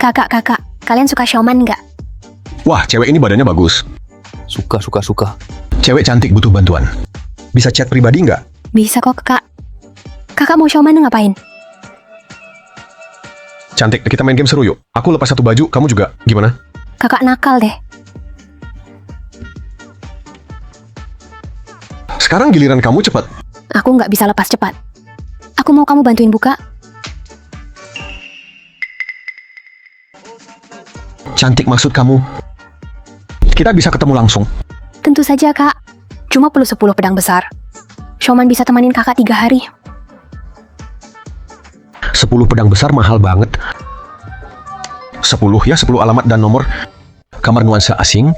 Kakak, kalian suka Xiaoman nggak? Wah, cewek ini badannya bagus. Suka. Cewek cantik butuh bantuan. Bisa chat pribadi nggak? Bisa kok, Kak. Kakak mau Xiaoman ngapain? Cantik, kita main game seru yuk. Aku lepas satu baju, kamu juga. Gimana? Kakak nakal deh. Sekarang giliran kamu cepat. Aku nggak bisa lepas cepat. Aku mau kamu bantuin buka. Cantik maksud kamu. Kita bisa ketemu langsung. Tentu saja, Kak. Cuma perlu 10 pedang besar. Xiaoman bisa temanin kakak 3 hari. 10 pedang besar mahal banget. 10 ya, 10 alamat dan nomor kamar nuansa asing.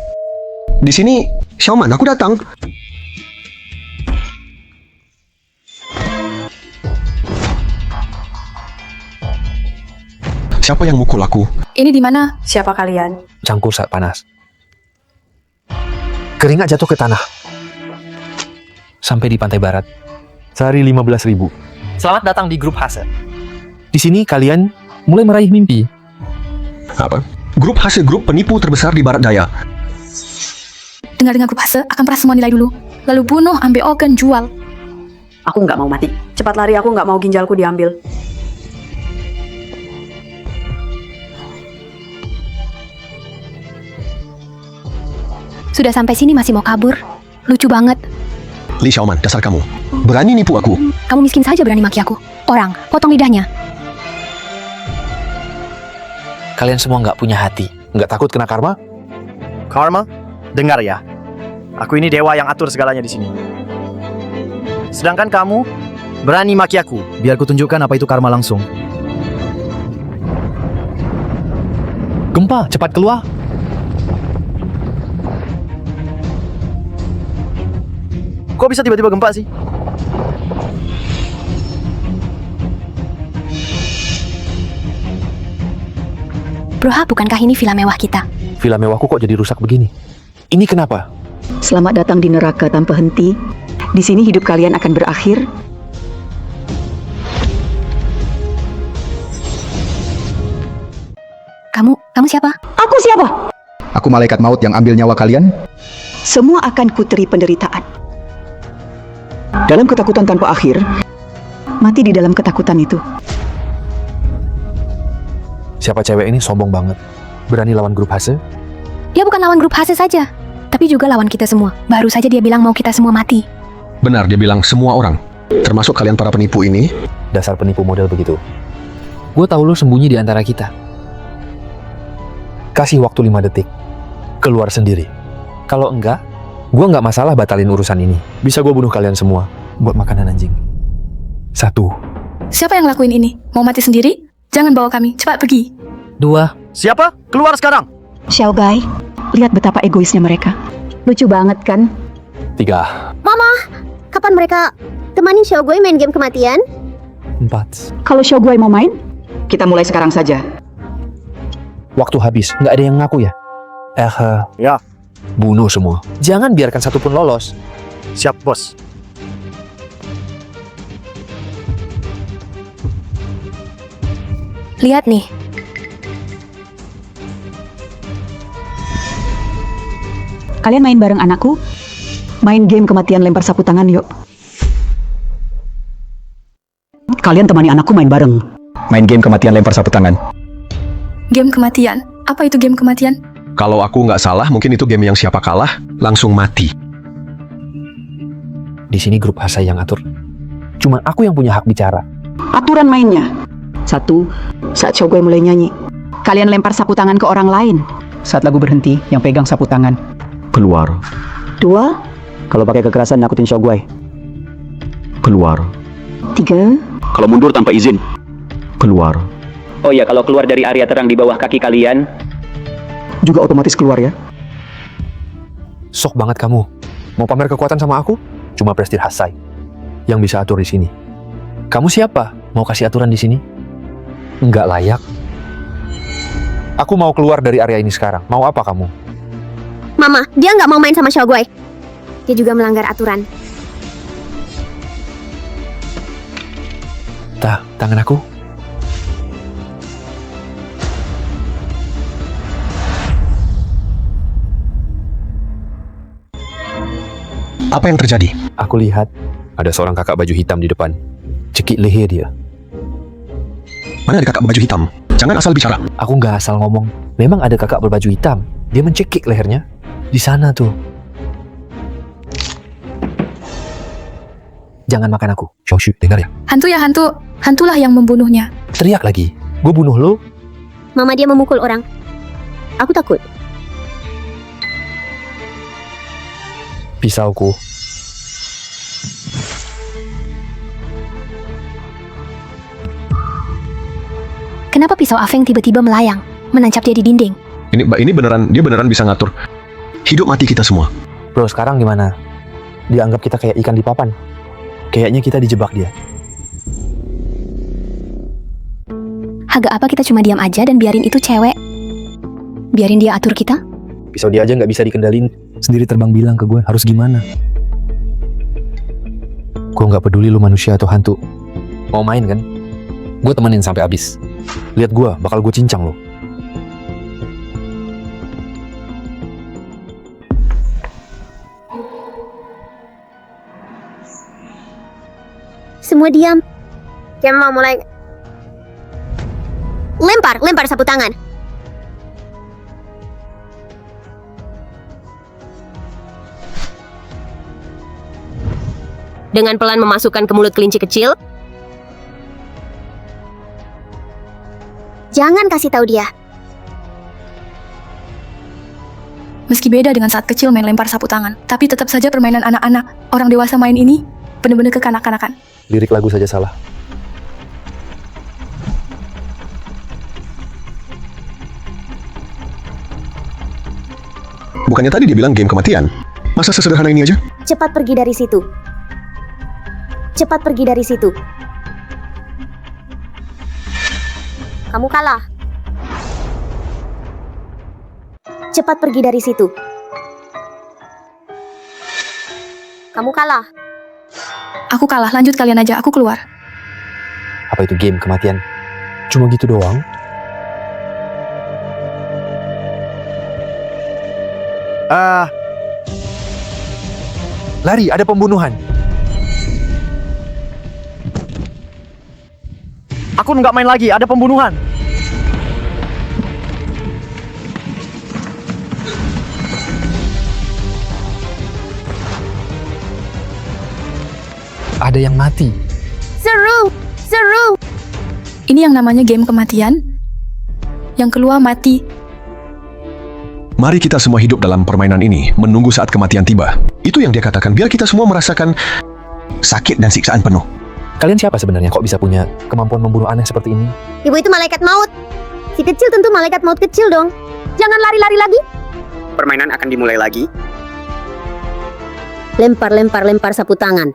Di sini, Xiaoman, aku datang. Siapa yang mukul aku? Ini di mana? Siapa kalian? Cangkul saat panas. Keringat jatuh ke tanah. Sampai di pantai barat. Sehari 15.000. Selamat datang di grup Hase. Di sini kalian mulai meraih mimpi. Apa? Grup hasil grup penipu terbesar di Barat Daya. Dengar-dengar grup Hase akan peras semua nilai dulu. Lalu bunuh, ambil organ, jual. Aku nggak mau mati. Cepat lari, aku nggak mau ginjalku diambil. Sudah sampai sini masih mau kabur. Lucu banget. Li Xiaoman, dasar kamu. Berani nipu aku. Kamu miskin saja berani maki aku. Orang, potong lidahnya. Kalian semua nggak punya hati. Nggak takut kena karma? Karma, dengar ya. Aku ini dewa yang atur segalanya di sini. Sedangkan kamu berani maki aku. Biar ku tunjukkan apa itu karma langsung. Gempa, cepat keluar. Kok bisa tiba-tiba gempa sih? Bro, bukankah ini villa mewah kita? Villa mewahku kok jadi rusak begini? Ini kenapa? Selamat datang di neraka tanpa henti. Di sini hidup kalian akan berakhir. Kamu siapa? Aku siapa? Aku malaikat maut yang ambil nyawa kalian. Semua akan kuteri penderitaan. Dalam ketakutan tanpa akhir, mati di dalam ketakutan itu. Siapa cewek ini sombong banget. Berani lawan grup Hase? Dia bukan lawan grup Hase saja, tapi juga lawan kita semua. Baru saja dia bilang mau kita semua mati. Benar, dia bilang semua orang. Termasuk kalian para penipu ini. Dasar penipu model begitu. Gue tahu lo sembunyi di antara kita. Kasih waktu 5 detik. Keluar sendiri. Kalau enggak, gue nggak masalah batalin urusan ini. Bisa gue bunuh kalian semua buat makanan anjing. 1. Siapa yang lakuin ini? Mau mati sendiri? Jangan bawa kami, cepat pergi. 2. Siapa? Keluar sekarang! Xiao Gai, lihat betapa egoisnya mereka. Lucu banget kan? 3. Kapan mereka temani Xiao Gui main game kematian? 4. Kalau Xiao Gai mau main, kita mulai sekarang saja. Waktu habis, nggak ada yang ngaku ya? Ya. Bunuh semua. Jangan biarkan satu pun lolos. Siap, bos. Lihat nih. Kalian main bareng anakku? Main game kematian lempar sapu tangan yuk. Kalian temani anakku main bareng. Main game kematian lempar sapu tangan. Game kematian? Apa itu game kematian? Kalau aku nggak salah, mungkin itu game yang siapa kalah, langsung mati. Di sini grup Hase yang atur. Cuma aku yang punya hak bicara. Aturan mainnya. 1. Saat Xiao Gai mulai nyanyi, kalian lempar sapu tangan ke orang lain. Saat lagu berhenti, yang pegang sapu tangan keluar. 2. Kalau pakai kekerasan nakutin Xiao Gai, keluar. 3. Kalau mundur tanpa izin. Keluar. Oh ya, kalau keluar dari area terang di bawah kaki kalian. Juga otomatis keluar ya. Sok banget kamu. Mau pamer kekuatan sama aku? Cuma Prestige Hasai yang bisa atur di sini. Kamu siapa? Mau kasih aturan di sini? Nggak layak. Aku mau keluar dari area ini sekarang. Mau apa kamu? Mama, dia nggak mau main sama Xiao Gui. Dia juga melanggar aturan. Tangan aku. Apa yang terjadi? Aku lihat ada seorang kakak baju hitam di depan. Cekik leher dia. Mana ada kakak baju hitam? Jangan asal bicara. Aku nggak asal ngomong. Memang ada kakak berbaju hitam. Dia mencekik lehernya. Di sana tuh. Jangan makan aku. Xiaoshu, dengar ya? Hantu ya hantu. Hantulah yang membunuhnya. Teriak lagi. Gue bunuh lo. Mama dia memukul orang. Aku takut. Pisauku. Kenapa pisau Afeng tiba-tiba melayang, menancap dia di dinding? Ini beneran, dia beneran bisa ngatur hidup mati kita semua. Bro, sekarang gimana? Dia anggap kita kayak ikan di papan. Kayaknya kita dijebak dia. Agak apa kita cuma diam aja dan biarin itu cewek? Biarin dia atur kita? Pisau dia aja nggak bisa dikendalin. Sendiri terbang bilang ke gue harus gimana. Gue nggak peduli lu manusia atau hantu. Mau main kan? Gue temenin sampai habis. Lihat gue, bakal gue cincang lo. Semua diam. Dia mau mulai. Lempar sapu tangan. Dengan pelan memasukkan ke mulut kelinci kecil. Jangan kasih tahu dia. Meski beda dengan saat kecil main lempar sapu tangan, tapi tetap saja permainan anak-anak. Orang dewasa main ini benar-benar kekanak-kanakan. Lirik lagu saja salah. Bukannya tadi dia bilang game kematian? Masa sesederhana ini aja? Cepat pergi dari situ. Cepat pergi dari situ. Kamu kalah. Cepat pergi dari situ. Kamu kalah. Aku kalah, lanjut kalian aja, aku keluar. Apa itu game kematian? Cuma gitu doang? Lari, ada pembunuhan. Aku nggak main lagi, ada pembunuhan. Ada yang mati. Seru, seru. Ini yang namanya game kematian. Yang keluar mati. Mari kita semua hidup dalam permainan ini, menunggu saat kematian tiba. Itu yang dia katakan, biar kita semua merasakan sakit dan siksaan penuh. Kalian siapa sebenarnya kok bisa punya kemampuan membunuh aneh seperti ini? Ibu itu malaikat maut. Si kecil tentu malaikat maut kecil dong. Jangan lari-lari lagi. Permainan akan dimulai lagi. Lempar sapu tangan.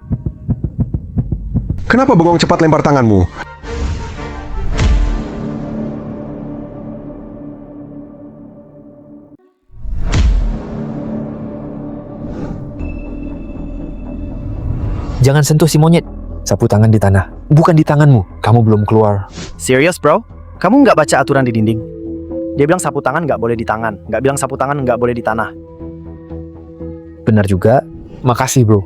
Kenapa bengong cepat lempar tanganmu? Jangan sentuh si monyet. Sapu tangan di tanah, bukan di tanganmu. Kamu belum keluar. Serius bro? Kamu nggak baca aturan di dinding? Dia bilang sapu tangan nggak boleh di tangan. Nggak bilang sapu tangan nggak boleh di tanah. Benar juga. Makasih bro.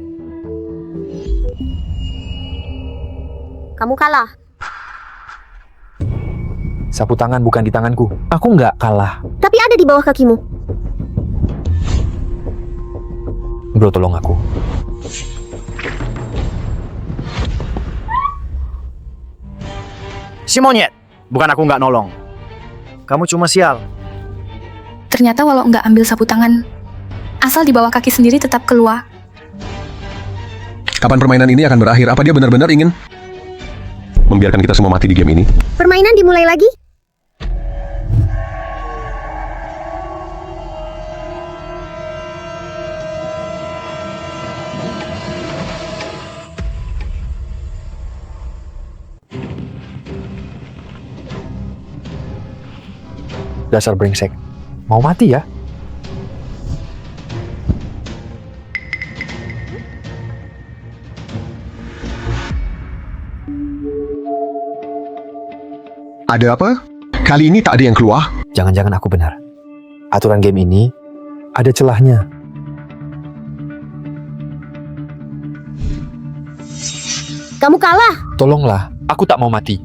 Kamu kalah. Sapu tangan bukan di tanganku. Aku nggak kalah. Tapi ada di bawah kakimu. Bro, tolong aku. Si monyet, bukan aku nggak nolong. Kamu cuma sial. Ternyata walau nggak ambil sapu tangan, asal di bawah kaki sendiri tetap keluar. Kapan permainan ini akan berakhir? Apa dia benar-benar ingin membiarkan kita semua mati di game ini? Permainan dimulai lagi. Dasar brengsek. Mau mati ya? Ada apa? Kali ini tak ada yang keluar? Jangan-jangan aku benar. Aturan game ini ada celahnya. Kamu kalah. Tolonglah, aku tak mau mati.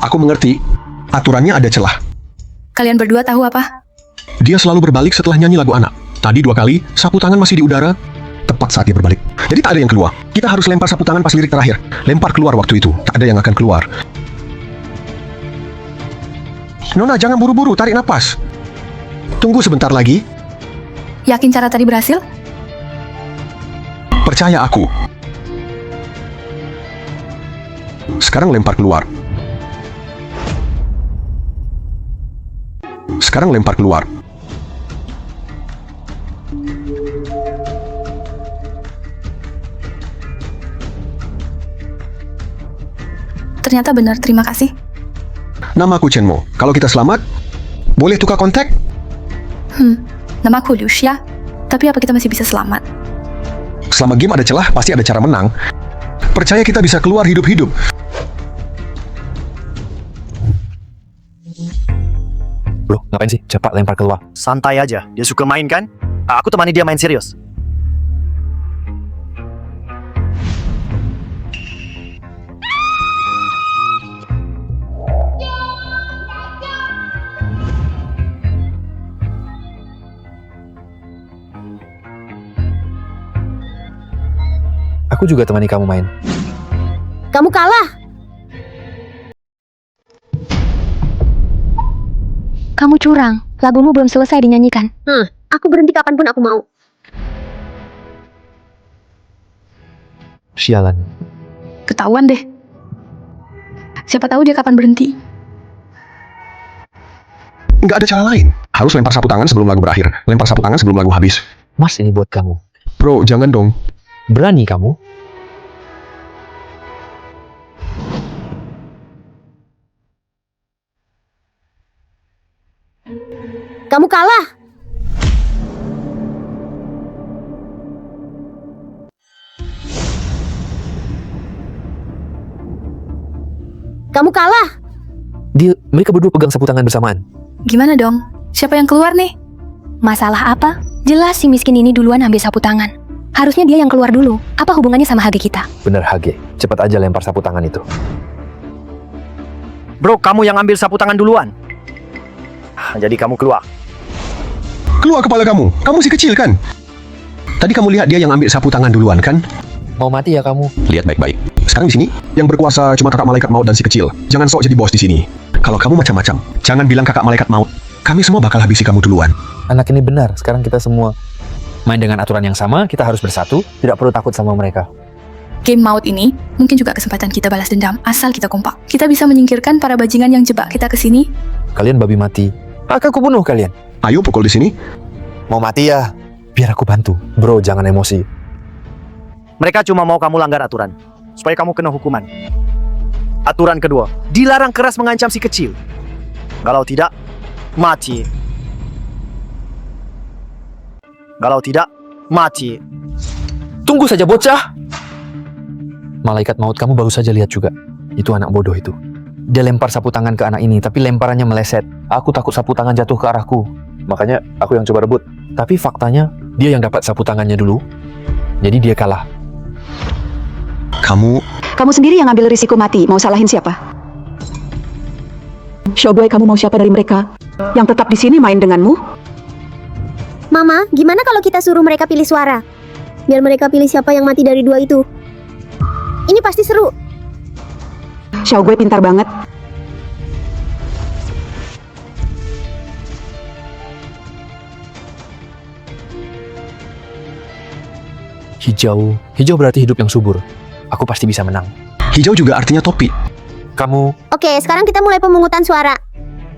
Aku mengerti. Aturannya ada celah. Kalian berdua tahu apa? Dia selalu berbalik setelah nyanyi lagu anak. Tadi 2 kali, sapu tangan masih di udara. Tepat saat dia berbalik. Jadi tak ada yang keluar. Kita harus lempar sapu tangan pas lirik terakhir. Lempar keluar waktu itu. Tak ada yang akan keluar. Nona, jangan buru-buru, tarik napas. Tunggu sebentar lagi. Yakin cara tadi berhasil? Percaya aku. Sekarang lempar keluar. Sekarang lempar keluar. Ternyata benar, terima kasih. Namaku Chenmo. Kalau kita selamat, boleh tukar kontak? Nama aku Lucia. Tapi apa kita masih bisa selamat? Selama game ada celah, pasti ada cara menang. Percaya kita bisa keluar hidup-hidup. Bro, ngapain sih? Cepat lempar keluar. Santai aja, dia suka main kan? Aku temani dia main serius. Aku juga temani kamu main. Kamu kalah. Kamu curang. Lagumu belum selesai dinyanyikan. Aku berhenti kapanpun aku mau. Sialan. Ketahuan deh. Siapa tahu dia kapan berhenti. Nggak ada cara lain. Harus lempar sapu tangan sebelum lagu berakhir. Lempar sapu tangan sebelum lagu habis. Mas, ini buat kamu. Bro, jangan dong. Berani kamu? Kamu kalah. Kamu kalah. Mereka berdua pegang sapu tangan bersamaan. Gimana dong? Siapa yang keluar nih? Masalah apa? Jelas si miskin ini duluan ambil sapu tangan. Harusnya dia yang keluar dulu. Apa hubungannya sama HG kita? Bener HG, cepat aja lempar sapu tangan itu. Bro, kamu yang ambil sapu tangan duluan. Jadi kamu keluar. Keluar kepala kamu. Kamu si kecil kan? Tadi kamu lihat dia yang ambil sapu tangan duluan kan? Mau mati ya kamu? Lihat baik-baik. Sekarang di sini yang berkuasa cuma kakak malaikat maut dan si kecil. Jangan sok jadi bos di sini. Kalau kamu macam-macam, jangan bilang kakak malaikat maut. Kami semua bakal habisi kamu duluan. Anak ini benar, sekarang kita semua main dengan aturan yang sama, kita harus bersatu, tidak perlu takut sama mereka. Game maut ini mungkin juga kesempatan kita balas dendam asal kita kompak. Kita bisa menyingkirkan para bajingan yang jebak kita ke sini. Kalian babi mati. Akan aku bunuh kalian. Ayo pukul di sini. Mau mati ya? Biar aku bantu. Bro, jangan emosi. Mereka cuma mau kamu langgar aturan, supaya kamu kena hukuman. Aturan kedua, dilarang keras mengancam si kecil. Kalau tidak, mati. Kalau tidak, mati. Tunggu saja bocah. Malaikat maut kamu baru saja lihat juga. Itu anak bodoh itu. Dia lempar sapu tangan ke anak ini, tapi lemparannya meleset. Aku takut sapu tangan jatuh ke arahku. Makanya aku yang coba rebut. Tapi faktanya, dia yang dapat sapu tangannya dulu. Jadi dia kalah. Kamu sendiri yang ambil risiko mati. Mau salahin siapa? Shoboy, kamu mau siapa dari mereka? Yang tetap di sini main denganmu? Mama, gimana kalau kita suruh mereka pilih suara? Biar mereka pilih siapa yang mati dari 2 itu. Ini pasti seru. Shoboy pintar banget. Hijau berarti hidup yang subur. Aku pasti bisa menang. Hijau juga artinya topi. Kamu, Oke, sekarang kita mulai pemungutan suara.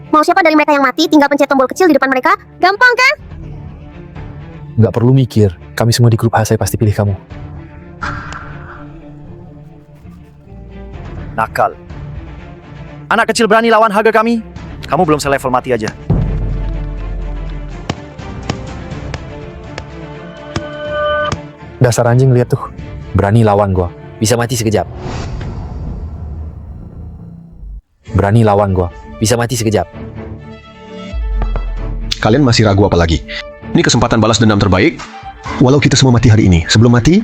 Mau siapa dari mereka yang mati, tinggal pencet tombol kecil di depan mereka. Gampang kan? nggak perlu mikir. Kami semua di grup A, saya pasti pilih kamu. Nakal. Anak kecil berani lawan harga kami? Kamu belum selevel mati aja. Dasar anjing, lihat tuh. Berani lawan gua, bisa mati sekejap. Berani lawan gua, bisa mati sekejap. Kalian masih ragu apa lagi? Ini kesempatan balas dendam terbaik. Walau kita semua mati hari ini, sebelum mati,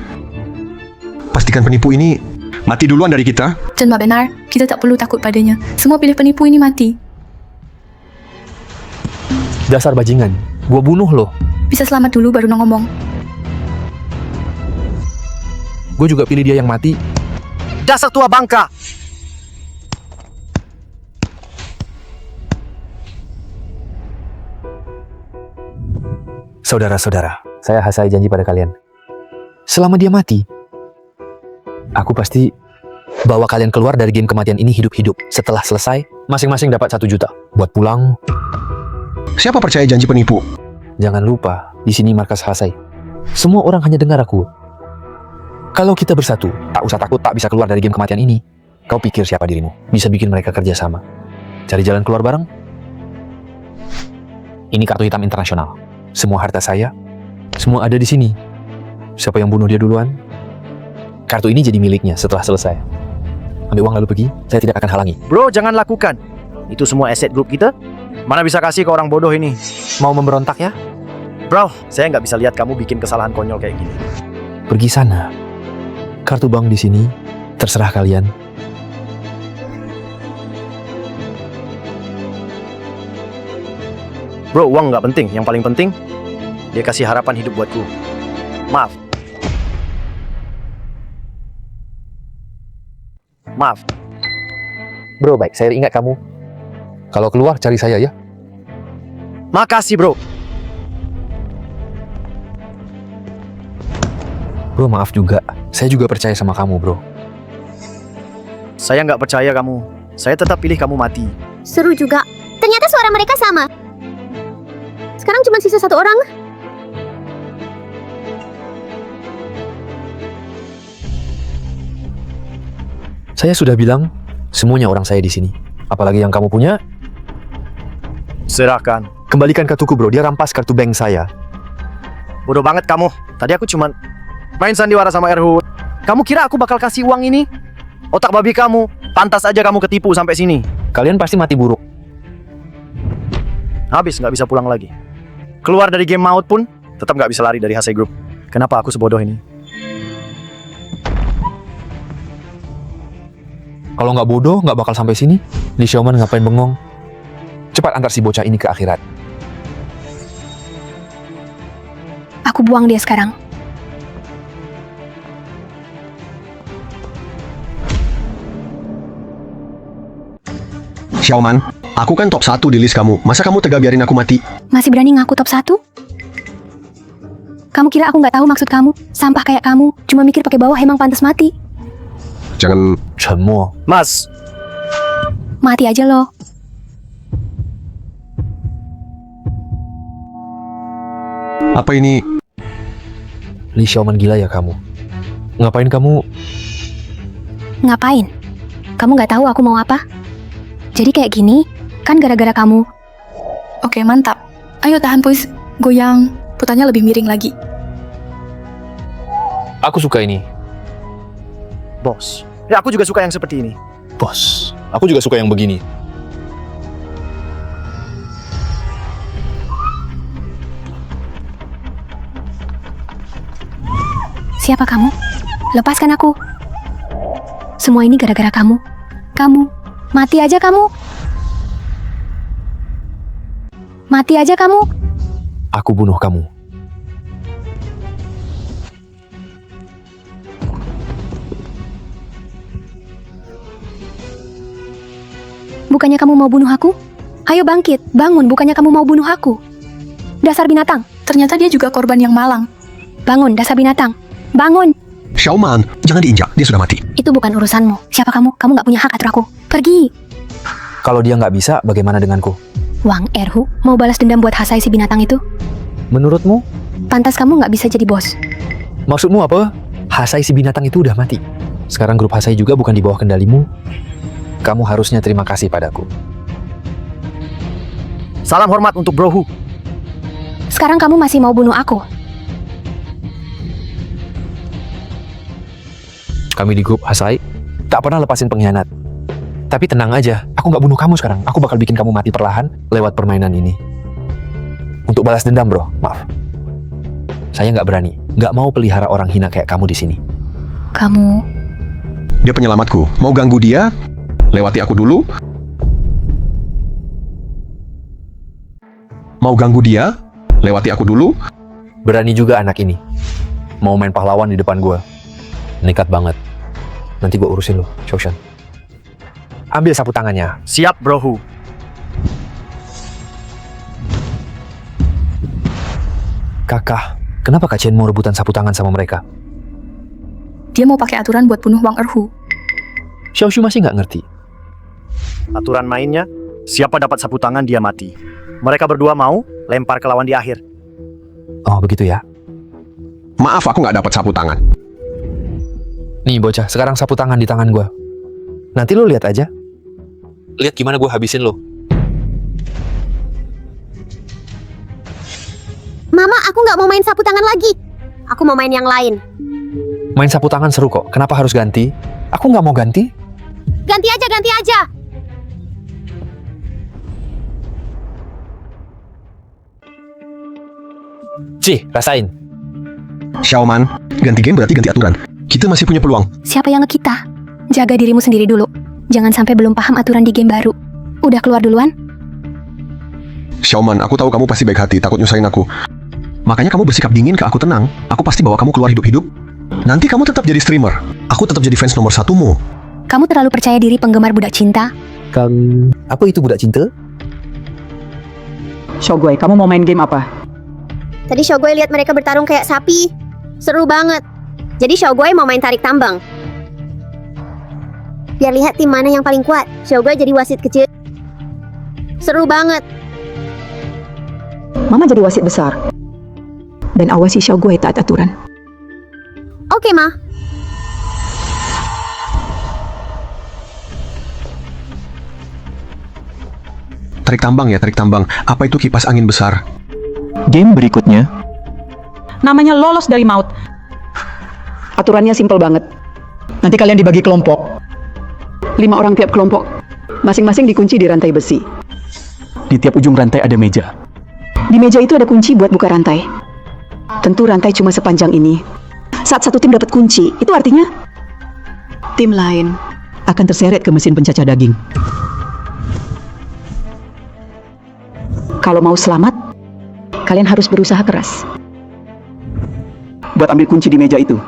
pastikan penipu ini mati duluan dari kita. Chen Ma benar, kita tak perlu takut padanya. Semua pilih penipu ini mati. Dasar bajingan, gua bunuh lo. Bisa selamat dulu baru ngomong. Gue juga pilih dia yang mati. Dasar tua bangka! Saudara-saudara, saya Hasai janji pada kalian. Selama dia mati, aku pasti bawa kalian keluar dari game kematian ini hidup-hidup. Setelah selesai, masing-masing dapat 1 juta. Buat pulang, Siapa percaya janji penipu? jangan lupa, di sini markas Hasai. Semua orang hanya dengar aku. Kalau kita bersatu, tak usah takut tak bisa keluar dari game kematian ini. Kau pikir siapa dirimu? Bisa bikin mereka kerja sama. Cari jalan keluar bareng? Ini kartu hitam internasional. Semua harta saya, semua ada di sini. Siapa yang bunuh dia duluan? Kartu ini jadi miliknya setelah selesai. Ambil uang lalu pergi, saya tidak akan halangi. Bro, jangan lakukan. Itu semua aset grup kita. Mana bisa kasih ke orang bodoh ini? Mau memberontak ya? Bro, saya nggak bisa lihat kamu bikin kesalahan konyol kayak gini. Pergi sana. Kartu bank di sini, terserah kalian. Bro, uang nggak penting. Yang paling penting, dia kasih harapan hidup buatku. Maaf. Maaf. Bro, baik, saya ingat kamu. Kalau keluar, cari saya ya. Makasih, bro. Bro, maaf juga. Saya juga percaya sama kamu, bro. Saya nggak percaya kamu. Saya tetap pilih kamu mati. Seru juga. Ternyata suara mereka sama. Sekarang cuma sisa 1 orang. Saya sudah bilang, semuanya orang saya di sini. Apalagi yang kamu punya, Serahkan. kembalikan kartuku, bro. Dia rampas kartu bank saya. Bodoh banget kamu. Tadi aku cuman main sandiwara sama Erhut. Kamu kira aku bakal kasih uang ini? Otak babi kamu. Pantas aja kamu ketipu sampai sini. Kalian pasti mati buruk. Habis nggak bisa pulang lagi. Keluar dari game maut pun tetap nggak bisa lari dari Hasai Group. Kenapa aku sebodoh ini? Kalau nggak bodoh, nggak bakal sampai sini. Li Xiaoman ngapain bengong? Cepat antar si bocah ini ke akhirat. Aku buang dia sekarang. Xiaoman, aku kan top 1 di list kamu. Masa kamu tega biarin aku mati? Masih berani ngaku top 1? Kamu kira aku nggak tahu maksud kamu? Sampah kayak kamu, cuma mikir pakai bawah emang pantas mati. Jangan... 沉默. Mas, Mati aja loh. Apa ini? Li Xiaoman gila ya kamu. Ngapain kamu? Ngapain? Kamu nggak tahu aku mau apa? Jadi kayak gini, kan gara-gara kamu. Oke, mantap. Ayo tahan push. Goyang. Putarnya lebih miring lagi. Aku suka ini. bos. Ya aku juga suka yang seperti ini. Bos, aku juga suka yang begini. Siapa kamu? Lepaskan aku. Semua ini gara-gara kamu. Kamu. Mati aja kamu. Mati aja kamu. Aku bunuh kamu. Bukannya kamu mau bunuh aku? Ayo bangkit, bangun, bukannya kamu mau bunuh aku. Dasar binatang. Ternyata dia juga korban yang malang. Bangun, dasar binatang. Bangun. Xiaoman, jangan diinjak, dia sudah mati. Itu bukan urusanmu. Siapa kamu? Kamu nggak punya hak atur aku. Pergi. Kalau dia nggak bisa, bagaimana denganku? Wang Erhu, mau balas dendam buat Hasai si binatang itu? Menurutmu? Pantas kamu nggak bisa jadi bos. Maksudmu apa? Hasai si binatang itu udah mati. Sekarang grup Hasai juga bukan di bawah kendalimu. Kamu harusnya terima kasih padaku. Salam hormat untuk Bro Hu. Sekarang kamu masih mau bunuh aku? Kami di grup Hasai tak pernah lepasin pengkhianat. Tapi tenang aja, aku nggak bunuh kamu sekarang. Aku bakal bikin kamu mati perlahan lewat permainan ini. Untuk balas dendam, bro. Maaf. Saya nggak berani, nggak mau pelihara orang hina kayak kamu di sini. Kamu... Dia penyelamatku. Mau ganggu dia? Lewati aku dulu. Mau ganggu dia? Lewati aku dulu. Berani juga anak ini. Mau main pahlawan di depan gue. Nekat banget. Nanti gue urusin lo, Shoshan. Ambil sapu tangannya. Siap, Bro Hu. Kakak, kenapa Kak Chen mau rebutan sapu tangan sama mereka? Dia mau pakai aturan buat bunuh Wang Erhu. Xiaoshu masih nggak ngerti. Aturan mainnya, siapa dapat sapu tangan dia mati. Mereka berdua mau lempar ke lawan di akhir. Oh, begitu ya. Maaf, aku nggak dapat sapu tangan. Nih bocah, sekarang sapu tangan di tangan gue. Nanti lo lihat aja. Lihat gimana gue habisin lo. Mama, aku nggak mau main sapu tangan lagi. Aku mau main yang lain. Main sapu tangan seru kok. Kenapa harus ganti? Aku nggak mau ganti. Ganti aja, ganti aja. Cih, rasain. Xiaoman, ganti game berarti ganti aturan. Kita masih punya peluang. Siapa yang ngekita? Jaga dirimu sendiri dulu. Jangan sampai belum paham aturan di game baru. Udah keluar duluan? Xiaoman, aku tahu kamu pasti baik hati, takut nyusahin aku. Makanya kamu bersikap dingin ke aku tenang. Aku pasti bawa kamu keluar hidup-hidup. Nanti kamu tetap jadi streamer. Aku tetap jadi fans nomor 1-mu. Kamu terlalu percaya diri penggemar budak cinta. Apa itu budak cinta? Shoguai, kamu mau main game apa? Tadi Shoguai lihat mereka bertarung kayak sapi. Seru banget. Jadi Shoguai mau main tarik tambang. Biar lihat tim mana yang paling kuat. Shoguai jadi wasit kecil. Seru banget. Mama jadi wasit besar. Dan awasi Shoguai taat aturan. Oke, Ma. Tarik tambang ya, tarik tambang. Apa itu kipas angin besar? Game berikutnya, Namanya lolos dari maut. Aturannya simpel banget. Nanti kalian dibagi kelompok. 5 orang tiap kelompok. Masing-masing dikunci di rantai besi. di tiap ujung rantai ada meja. Di meja itu ada kunci buat buka rantai. Tentu rantai cuma sepanjang ini. Saat satu tim dapat kunci, itu artinya tim lain akan terseret ke mesin pencacah daging. Kalau mau selamat, kalian harus berusaha keras buat ambil kunci di meja itu.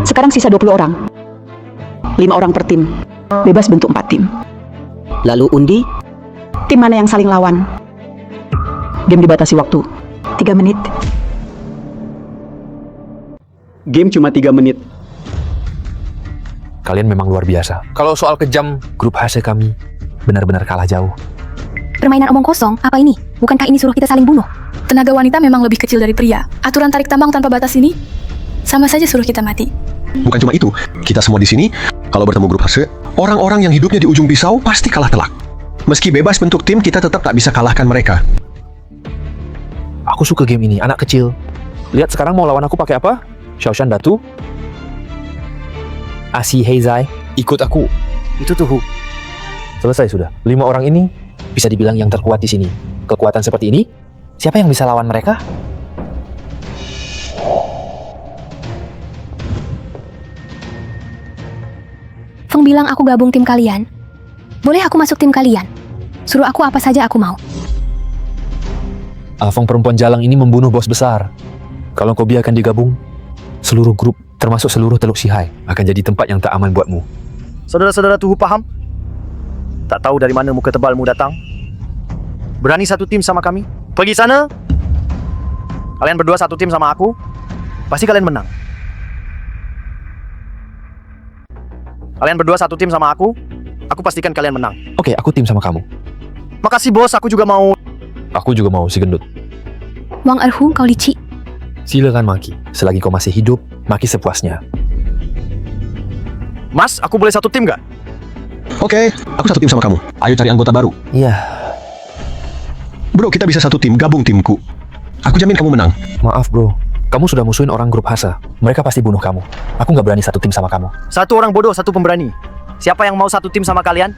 Sekarang sisa 20 orang. 5 orang per tim. Bebas bentuk 4 tim. Lalu undi? Tim mana yang saling lawan? Game dibatasi waktu 3 menit. Game cuma 3 menit. Kalian memang luar biasa. Kalau soal kejam, grup HC kami benar-benar kalah jauh. Permainan omong kosong, apa ini? Bukankah ini suruh kita saling bunuh? Tenaga wanita memang lebih kecil dari pria. Aturan tarik tambang tanpa batas ini sama saja suruh kita mati. Bukan cuma itu, kita semua di sini, kalau bertemu grup HC, orang-orang yang hidupnya di ujung pisau pasti kalah telak. Meski bebas bentuk tim, kita tetap tak bisa kalahkan mereka. Aku suka game ini, anak kecil. Lihat sekarang mau lawan aku pakai apa? Xiaoshan Datu? Asi Heizai, ikut aku. Itu tuh Hu. Selesai sudah. 5 orang ini bisa dibilang yang terkuat di sini. Kekuatan seperti ini, siapa yang bisa lawan mereka? Feng bilang aku gabung tim kalian. Boleh aku masuk tim kalian? Suruh aku apa saja aku mau. Feng perempuan jalang ini membunuh bos besar. Kalau kau biarkan digabung, seluruh grup, termasuk seluruh Teluk Sihai, akan jadi tempat yang tak aman buatmu. Saudara-saudara Tuhu paham? Tak tahu dari mana muka tebalmu datang. Berani satu tim sama kami? Pergi sana. Kalian berdua satu tim sama aku. Pasti kalian menang. Kalian berdua satu tim sama aku pastikan kalian menang. Oke, aku tim sama kamu. Makasih bos, aku juga mau. Aku juga mau si gendut. Wang Erhu, kau licik. Silakan maki. Selagi kau masih hidup, maki sepuasnya. Mas, aku boleh satu tim gak? Oke, aku satu tim sama kamu. Ayo cari anggota baru. Iya. Bro, kita bisa satu tim, gabung timku. Aku jamin kamu menang. Maaf bro, Kamu sudah musuhin orang grup Hasa. Mereka pasti bunuh kamu. Aku nggak berani satu tim sama kamu. Satu orang bodoh, satu pemberani. Siapa yang mau satu tim sama kalian?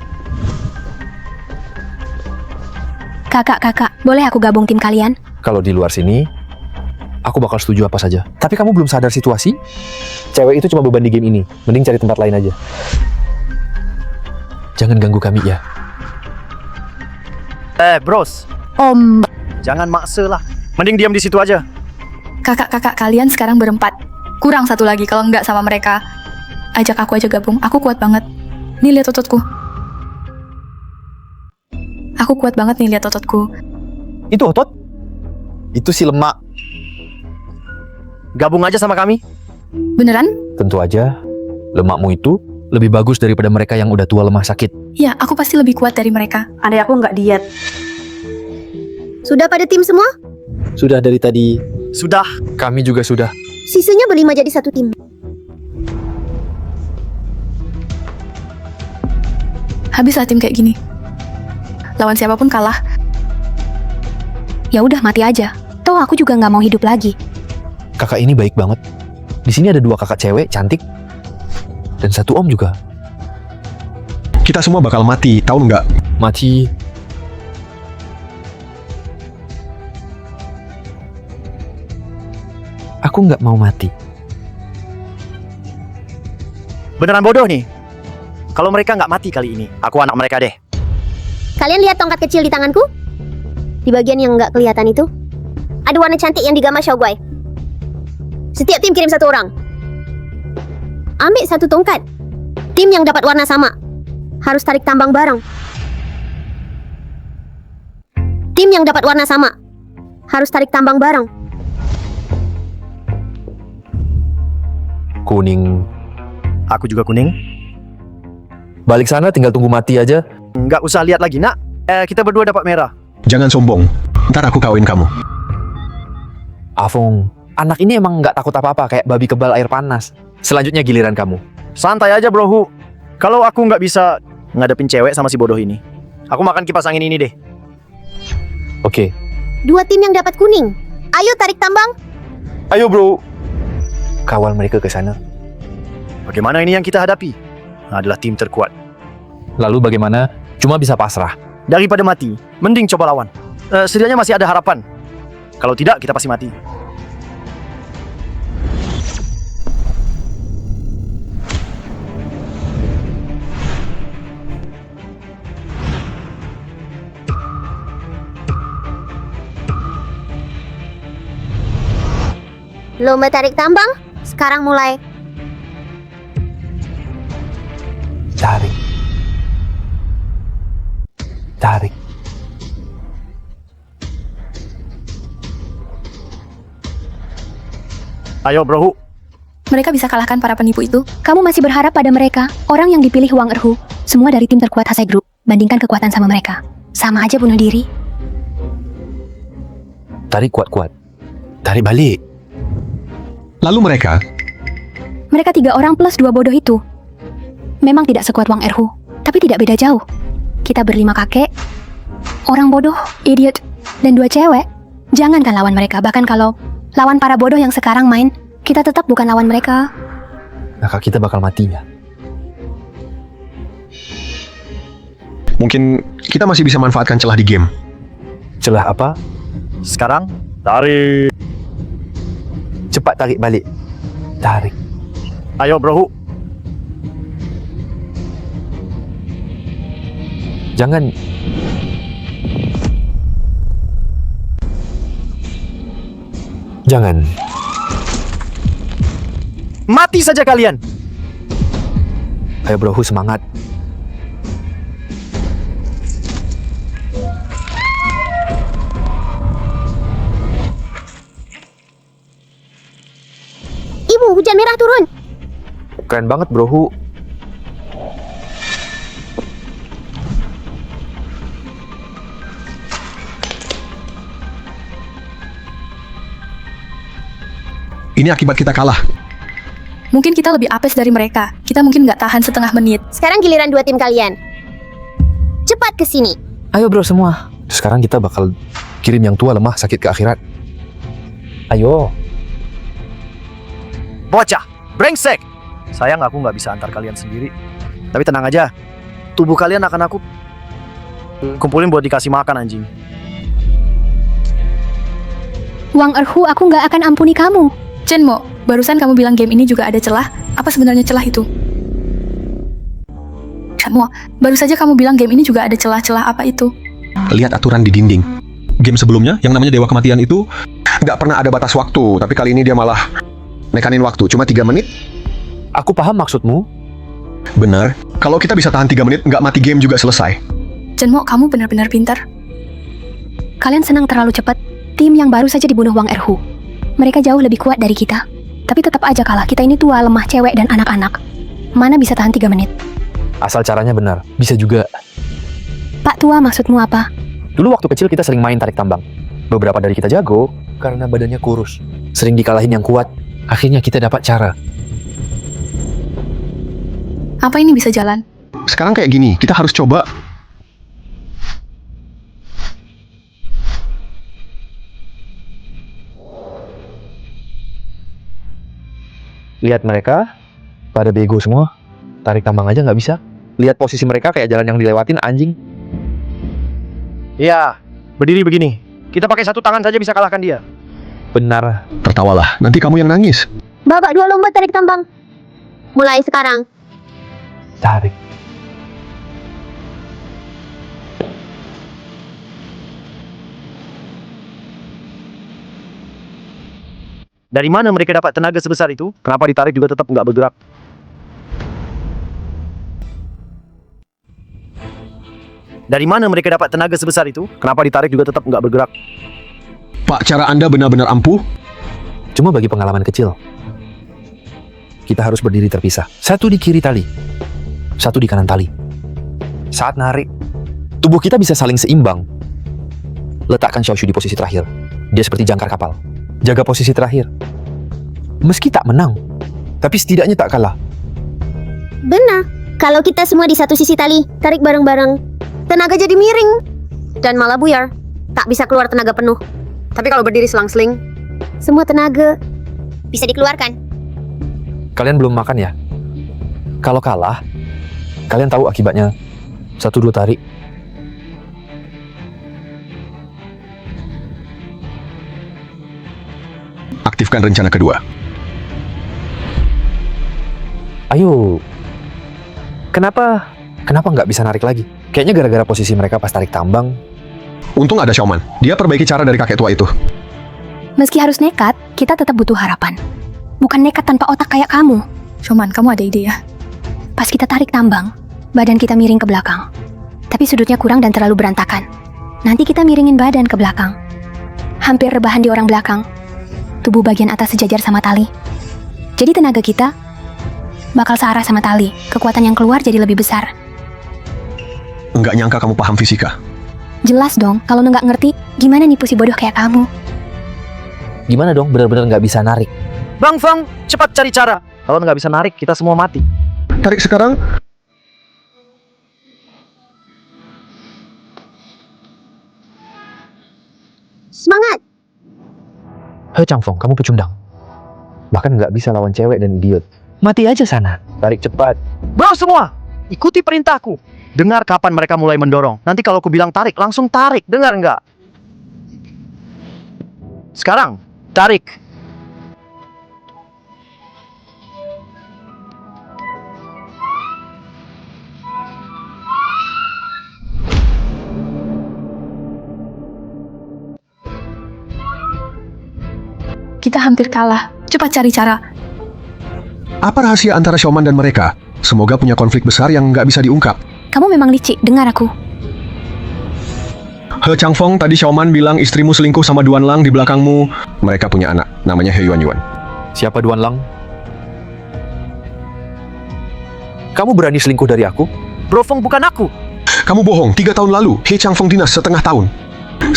Kakak, boleh aku gabung tim kalian? Kalau di luar sini, aku bakal setuju apa saja. Tapi kamu belum sadar situasi? Cewek itu cuma beban di game ini. Mending cari tempat lain aja. Jangan ganggu kami ya. Bros. Om. Jangan maksa lah. Mending diam di situ aja. Kakak-kakak kalian sekarang berempat. Kurang satu lagi kalau nggak sama mereka. Ajak aku aja gabung, aku kuat banget. Nih lihat ototku. Aku kuat banget nih lihat ototku. Itu otot? Itu si lemak. Gabung aja sama kami. Beneran? Tentu aja, lemakmu itu lebih bagus daripada mereka yang udah tua lemah sakit. Ya, aku pasti lebih kuat dari mereka. Andai aku nggak diet. Sudah pada tim semua? Sudah dari tadi. Sudah. Kami juga sudah. Sisanya berlima jadi satu tim. Habislah tim kayak gini. Lawan siapapun kalah. Ya udah mati aja. Toh aku juga nggak mau hidup lagi. Kakak ini baik banget. Di sini ada 2 kakak cewek cantik. Dan 1 om juga. Kita semua bakal mati, tahu nggak? Mati. Aku nggak mau mati. Beneran bodoh nih. Kalau mereka nggak mati kali ini, aku anak mereka deh. Kalian lihat tongkat kecil di tanganku? Di bagian yang nggak kelihatan itu, ada warna cantik yang digambar Xiaoguai. Setiap tim kirim 1 orang. Ambil 1 tongkat. Tim yang dapat warna sama harus tarik tambang bareng. Tim yang dapat warna sama harus tarik tambang bareng. Kuning. Aku juga kuning. Balik sana tinggal tunggu mati aja. Nggak usah lihat lagi, nak. Kita berdua dapat merah. Jangan sombong. Ntar aku kawin kamu. Afung, anak ini emang nggak takut apa-apa kayak babi kebal air panas. Selanjutnya giliran kamu. Santai aja, bro. Kalau aku nggak bisa ngadepin cewek sama si bodoh ini, aku makan kipas angin ini deh. Oke. 2 tim yang dapat kuning. Ayo tarik tambang. Ayo bro. Kawal mereka ke sana. Bagaimana ini yang kita hadapi? Adalah tim terkuat. Lalu bagaimana? Cuma bisa pasrah. Daripada mati, mending coba lawan. Setidaknya masih ada harapan. Kalau tidak, kita pasti mati. Lomba tarik tambang sekarang mulai. Tarik. Tarik. Ayo, bro. Mereka bisa kalahkan para penipu itu. Kamu masih berharap pada mereka, orang yang dipilih Wang Erhu, semua dari tim terkuat Hasai Group. Bandingkan kekuatan sama mereka. Sama aja bunuh diri. Tarik kuat-kuat. Tarik balik. Lalu mereka, Mereka 3 orang plus 2 bodoh itu. Memang tidak sekuat Wang Erhu, tapi tidak beda jauh. Kita berlima kakek, orang bodoh, idiot, dan 2 cewek. Jangankan lawan mereka, bahkan kalau lawan para bodoh yang sekarang main, kita tetap bukan lawan mereka. Kakak kita bakal mati ya. mungkin kita masih bisa manfaatkan celah di game. Celah apa? Sekarang, tarik. Cepat tarik balik. Tarik. Ayo, bro. Jangan. Jangan. Mati saja kalian. Ayo bro, semangat. Ibu, hujan merah turun. Keren banget bro. Ini akibat kita kalah. Mungkin kita lebih apes dari mereka. Kita mungkin nggak tahan setengah menit. Sekarang giliran 2 tim kalian. Cepat ke sini. Ayo bro semua. Sekarang kita bakal kirim yang tua lemah sakit ke akhirat. Ayo. Bocah, brengsek. Sayang aku nggak bisa antar kalian sendiri. Tapi tenang aja, tubuh kalian akan aku kumpulin buat dikasih makan anjing. Wang Erhu, aku nggak akan ampuni kamu. Chenmo, barusan kamu bilang game ini juga ada celah. Apa sebenarnya celah itu? Chenmo, baru saja kamu bilang game ini juga ada celah-celah. Apa itu? Lihat aturan di dinding. Game sebelumnya, yang namanya Dewa Kematian itu, nggak pernah ada batas waktu. Tapi kali ini dia malah nekanin waktu. Cuma 3 menit. Aku paham maksudmu. Benar. Kalau kita bisa tahan 3 menit, nggak mati game juga selesai. Chenmo, kamu benar-benar pintar. Kalian senang terlalu cepat. Tim yang baru saja dibunuh Wang Erhu. Mereka jauh lebih kuat dari kita. Tapi tetap aja kalah. Kita ini tua, lemah, cewek, dan anak-anak. Mana bisa tahan 3 menit? Asal caranya benar. Bisa juga. Pak tua, maksudmu apa? Dulu waktu kecil kita sering main tarik tambang. Beberapa dari kita jago karena badannya kurus. Sering dikalahin yang kuat. Akhirnya kita dapat cara. Apa ini bisa jalan? Sekarang kayak gini, kita harus coba. Lihat mereka, pada bego semua. Tarik tambang aja nggak bisa. Lihat posisi mereka kayak jalan yang dilewatin anjing. Iya, berdiri begini. Kita pakai satu tangan saja bisa kalahkan dia. Benar. Tertawalah, nanti kamu yang nangis. Babak 2 lomba tarik tambang. Mulai sekarang. Tarik. Dari mana mereka dapat tenaga sebesar itu? Kenapa ditarik juga tetap nggak bergerak? Dari mana mereka dapat tenaga sebesar itu? Kenapa ditarik juga tetap nggak bergerak? Pak, cara Anda benar-benar ampuh. Cuma bagi pengalaman kecil. Kita harus berdiri terpisah. Satu di kiri tali. Satu di kanan tali. Saat narik, tubuh kita bisa saling seimbang. Letakkan Xiaoshu di posisi terakhir. Dia seperti jangkar kapal. Jaga posisi terakhir. Meski tak menang, tapi setidaknya tak kalah. Benar. Kalau kita semua di satu sisi tali, tarik bareng-bareng, tenaga jadi miring. Dan malah buyar. Tak bisa keluar tenaga penuh. Tapi kalau berdiri selang-seling, semua tenaga bisa dikeluarkan. Kalian belum makan ya? Kalau kalah, kalian tahu akibatnya. 1-2 tarik. Aktifkan rencana kedua. Ayo. Kenapa nggak bisa narik lagi? Kayaknya gara-gara posisi mereka pas tarik tambang. Untung ada Xiaoman. Dia perbaiki cara dari kakek tua itu. Meski harus nekat, kita tetap butuh harapan. Bukan nekat tanpa otak kayak kamu. Shoman, kamu ada ide ya? Pas kita tarik tambang, badan kita miring ke belakang. Tapi sudutnya kurang dan terlalu berantakan. Nanti kita miringin badan ke belakang. Hampir rebahan di orang belakang. Tubuh bagian atas sejajar sama tali. Jadi tenaga kita bakal searah sama tali. Kekuatan yang keluar jadi lebih besar. Nggak nyangka kamu paham fisika. Jelas dong, kalau nggak ngerti, gimana nipu si bodoh kayak kamu? Gimana dong benar-benar nggak bisa narik? Bang Fang, cepat cari cara. Kalau nggak bisa narik, kita semua mati. Tarik sekarang. Semangat! He Changfeng, kamu pecundang. Bahkan nggak bisa lawan cewek dan idiot. Mati aja sana. Tarik cepat. Bro semua, ikuti perintahku. Dengar kapan mereka mulai mendorong. Nanti kalau aku bilang tarik, langsung tarik. Dengar nggak? Sekarang, tarik. Kita hampir kalah. Cepat cari cara. Apa rahasia antara Xiaoman dan mereka? Semoga punya konflik besar yang nggak bisa diungkap. Kamu memang licik, dengar aku. He Changfeng, tadi Xiaoman bilang istrimu selingkuh sama Duan Lang di belakangmu. Mereka punya anak, namanya He Yuan Yuan. Siapa Duan Lang? Kamu berani selingkuh dari aku? Bro Feng bukan aku. Kamu bohong, 3 tahun lalu, He Changfeng dinas setengah tahun.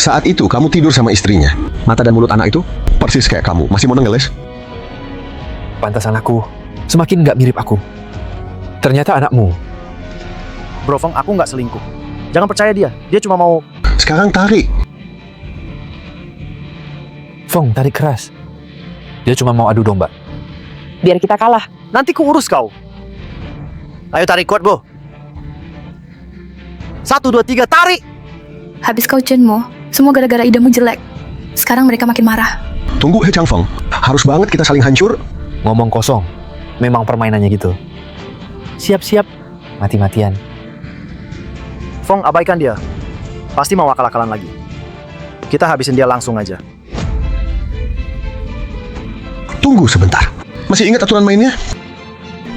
Saat itu, kamu tidur sama istrinya. Mata dan mulut anak itu persis kayak kamu. Masih mau ngeles? Pantasan aku semakin nggak mirip aku. Ternyata anakmu. Bro Feng, aku nggak selingkuh. Jangan percaya dia. Dia cuma mau... Sekarang tarik. Feng, tarik keras. Dia cuma mau adu domba. biar kita kalah. Nanti ku urus kau. Ayo tarik kuat, Bo. 1, 2, 3, tarik! Habis kau Chenmo, semua gara-gara idemu jelek. Sekarang mereka makin marah. Tunggu He Changfeng, harus banget kita saling hancur. Ngomong kosong. Memang permainannya gitu. Siap-siap, mati-matian. Fong, abaikan dia. Pasti mau akal-akalan lagi. Kita habisin dia langsung aja. Tunggu sebentar. Masih ingat aturan mainnya?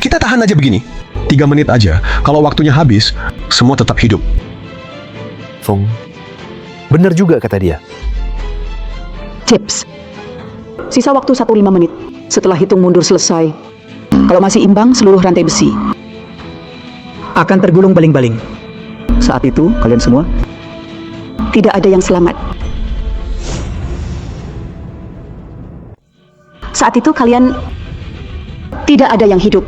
Kita tahan aja begini. 3 menit aja. Kalau waktunya habis, semua tetap hidup. Fung, bener juga kata dia. Tips. Sisa waktu 1-5 menit. Setelah hitung mundur selesai, kalau masih imbang seluruh rantai besi akan tergulung baling-baling. Saat itu, kalian semua tidak ada yang selamat. Saat itu kalian tidak ada yang hidup.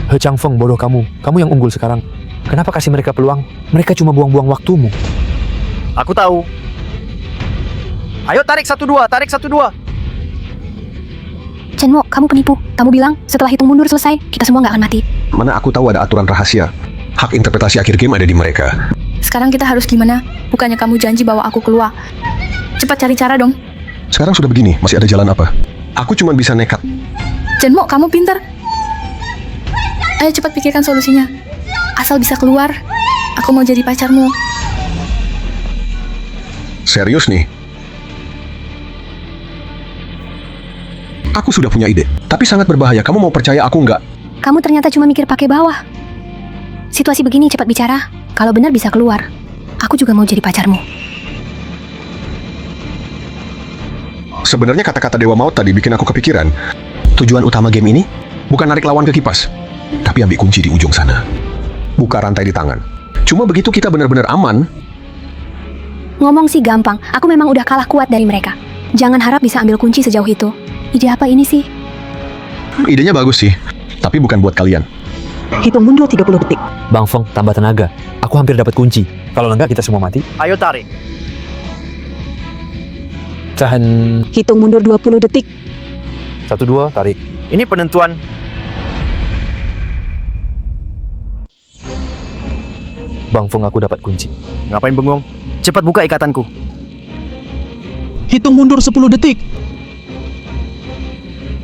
He Changfeng, bodoh kamu. Kamu yang unggul sekarang. Kenapa kasih mereka peluang? Mereka cuma buang-buang waktumu. Aku tahu. Ayo tarik 1, 2, tarik 1, 2. Chenmo, kamu penipu. Kamu bilang setelah hitung mundur selesai, kita semua nggak akan mati. Mana aku tahu ada aturan rahasia. Hak interpretasi akhir game ada di mereka. Sekarang kita harus gimana? Bukannya kamu janji bawa aku keluar. Cepat cari cara dong. Sekarang sudah begini, masih ada jalan apa? Aku cuma bisa nekat. Chenmo, kamu pintar. Ayo cepat pikirkan solusinya. Asal bisa keluar, aku mau jadi pacarmu. Serius nih? Aku sudah punya ide, tapi sangat berbahaya. Kamu mau percaya aku nggak? Kamu ternyata cuma mikir pakai bawah. Situasi begini cepat bicara. Kalau benar bisa keluar. Aku juga mau jadi pacarmu. Sebenarnya kata-kata Dewa Maut tadi bikin aku kepikiran. Tujuan utama game ini bukan narik lawan ke kipas, tapi ambil kunci di ujung sana. Buka rantai di tangan. Cuma begitu kita benar-benar aman. Ngomong sih gampang. Aku memang udah kalah kuat dari mereka. Jangan harap bisa ambil kunci sejauh itu. Ide apa ini sih? Idenya bagus sih, tapi bukan buat kalian. Hitung mundur 30 detik. Bang Feng, tambah tenaga. Aku hampir dapat kunci. Kalau enggak, kita semua mati. Ayo tarik. Tahan. Hitung mundur 20 detik. 1, 2, tarik. Ini penentuan. Bang Feng, aku dapat kunci. Ngapain bengong? Cepat buka ikatanku. Hitung mundur 10 detik.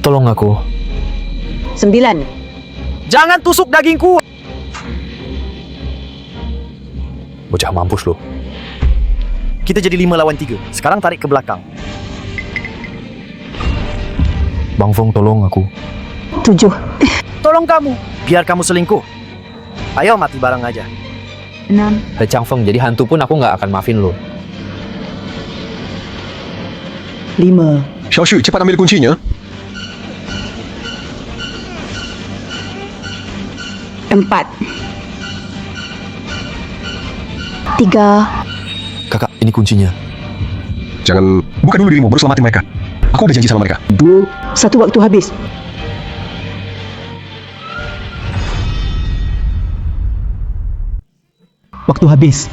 Tolong aku. 9. Jangan tusuk dagingku. Bocah mampus lo. Kita jadi 5 lawan 3. Sekarang tarik ke belakang. Bang Feng, tolong aku. 7. Tolong kamu. Biar kamu selingkuh. Ayo mati bareng aja. 6. He Changfeng, jadi hantu pun aku nggak akan maafin lo. 5. Xiaoshu, cepat ambil kuncinya. 4. 3. Kakak, ini kuncinya. Jangan buka dulu dirimu, baru selamatin mereka. Aku udah janji sama mereka. 2. 1 waktu habis. Waktu habis.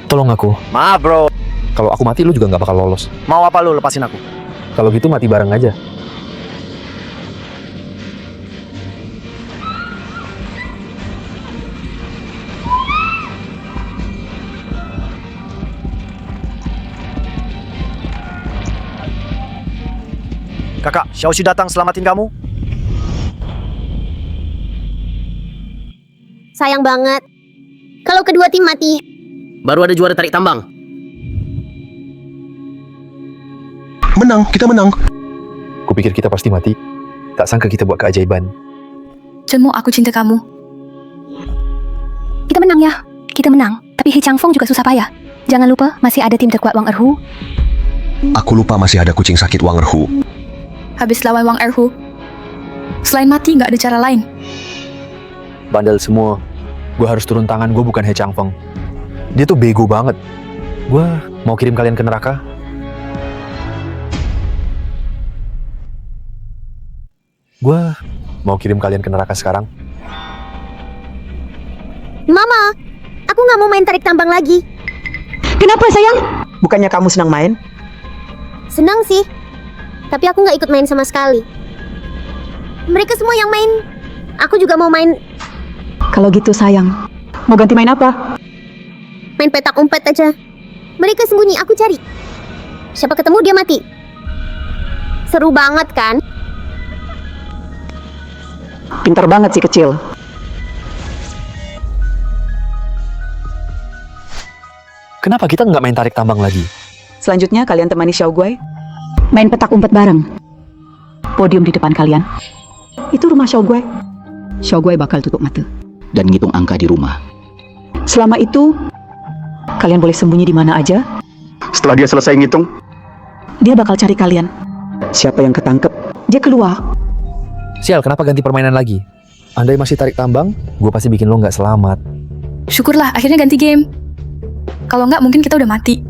Tolong aku. Maaf bro. Kalau aku mati, lu juga nggak bakal lolos. Mau apa lu lepasin aku? Kalau gitu mati bareng aja. Kakak, Xiaoshu datang selamatin kamu. Sayang banget. Kalau kedua tim mati, Baru ada juara tarik tambang. Menang, kita menang. Kupikir kita pasti mati. Tak sangka kita buat keajaiban. Chenmo, aku cinta kamu. Kita menang ya. Kita menang. Tapi He Changfeng juga susah payah. Jangan lupa masih ada tim terkuat Wang Erhu. Aku lupa masih ada kucing sakit Wang Erhu. Habis lawan Wang Erhu, selain mati nggak ada cara lain. Bandel semua. Gue harus turun tangan, gue bukan He Changfeng. Dia tuh bego banget. Gue mau kirim kalian ke neraka. Gue mau kirim kalian ke neraka sekarang. Mama, nggak mau main tarik tambang lagi. Kenapa sayang? Bukannya kamu senang main? Senang sih, tapi aku nggak ikut main sama sekali. Mereka semua yang main, aku juga mau main. Kalau gitu sayang, mau ganti main apa? Main petak umpet aja. Mereka sembunyi, aku cari. Siapa ketemu dia mati. Seru banget kan? Pintar banget si kecil. Kenapa kita nggak main tarik tambang lagi? Selanjutnya kalian temani Xiao Guai main petak umpet bareng. Podium di depan kalian. Itu rumah Xiao Guai. Xiao Guai bakal tutup mata Dan ngitung angka di rumah. selama itu kalian boleh sembunyi di mana aja. Setelah dia selesai ngitung, Dia bakal cari kalian. Siapa yang ketangkep, dia keluar. Sial, kenapa ganti permainan lagi? Andai masih tarik tambang, gue pasti bikin lo nggak selamat. Syukurlah, akhirnya ganti game. Kalau nggak, mungkin kita udah mati.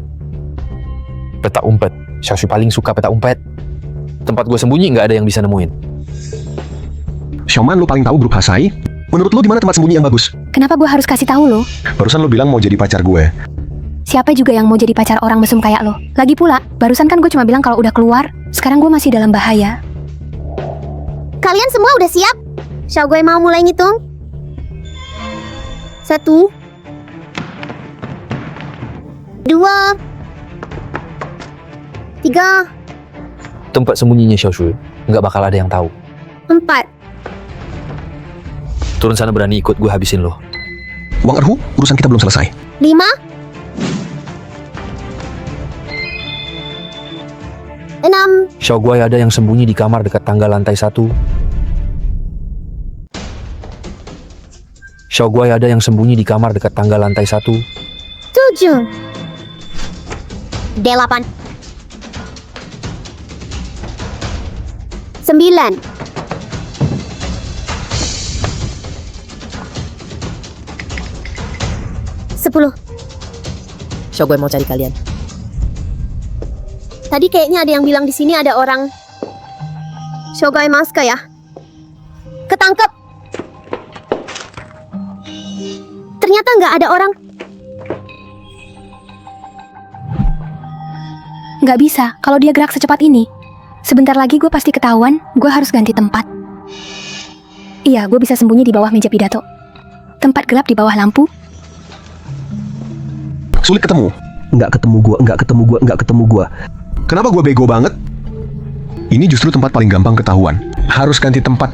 Petak umpet. Xiaoshui paling suka petak umpet. Tempat gue sembunyi nggak ada yang bisa nemuin. Xiaoman, lo paling tahu grup Hasai? Menurut lo di mana tempat sembunyi yang bagus? Kenapa gue harus kasih tahu lo? Barusan lo bilang mau jadi pacar gue. Siapa juga yang mau jadi pacar orang mesum kayak lo? Lagi pula, barusan kan gue cuma bilang kalau udah keluar. Sekarang gue masih dalam bahaya. Kalian semua udah siap? Xiao Guai mau mulai ngitung? 1 2 3 Tempat sembunyinya Xiaoshui nggak bakal ada yang tahu. 4 Turun sana, berani ikut gue habisin lo. Wang Erhu, urusan kita belum selesai. 5 6 Xiao Guai ada yang sembunyi di kamar dekat tangga lantai 1. Xiao Guai ada yang sembunyi di kamar dekat tangga lantai 1. 7 8 9 10 Xiao Guai mau cari kalian. Tadi kayaknya ada yang bilang di sini ada orang. Xiao Guai Maska ya? Ketangkep. Ternyata nggak ada orang. Nggak bisa, kalau dia gerak secepat ini. Sebentar lagi gue pasti ketahuan, gue harus ganti tempat. Iya, gue bisa sembunyi di bawah meja pidato. Tempat gelap di bawah lampu. Sulit ketemu. Nggak ketemu gua. Kenapa gua bego banget? Ini justru tempat paling gampang ketahuan. Harus ganti tempat.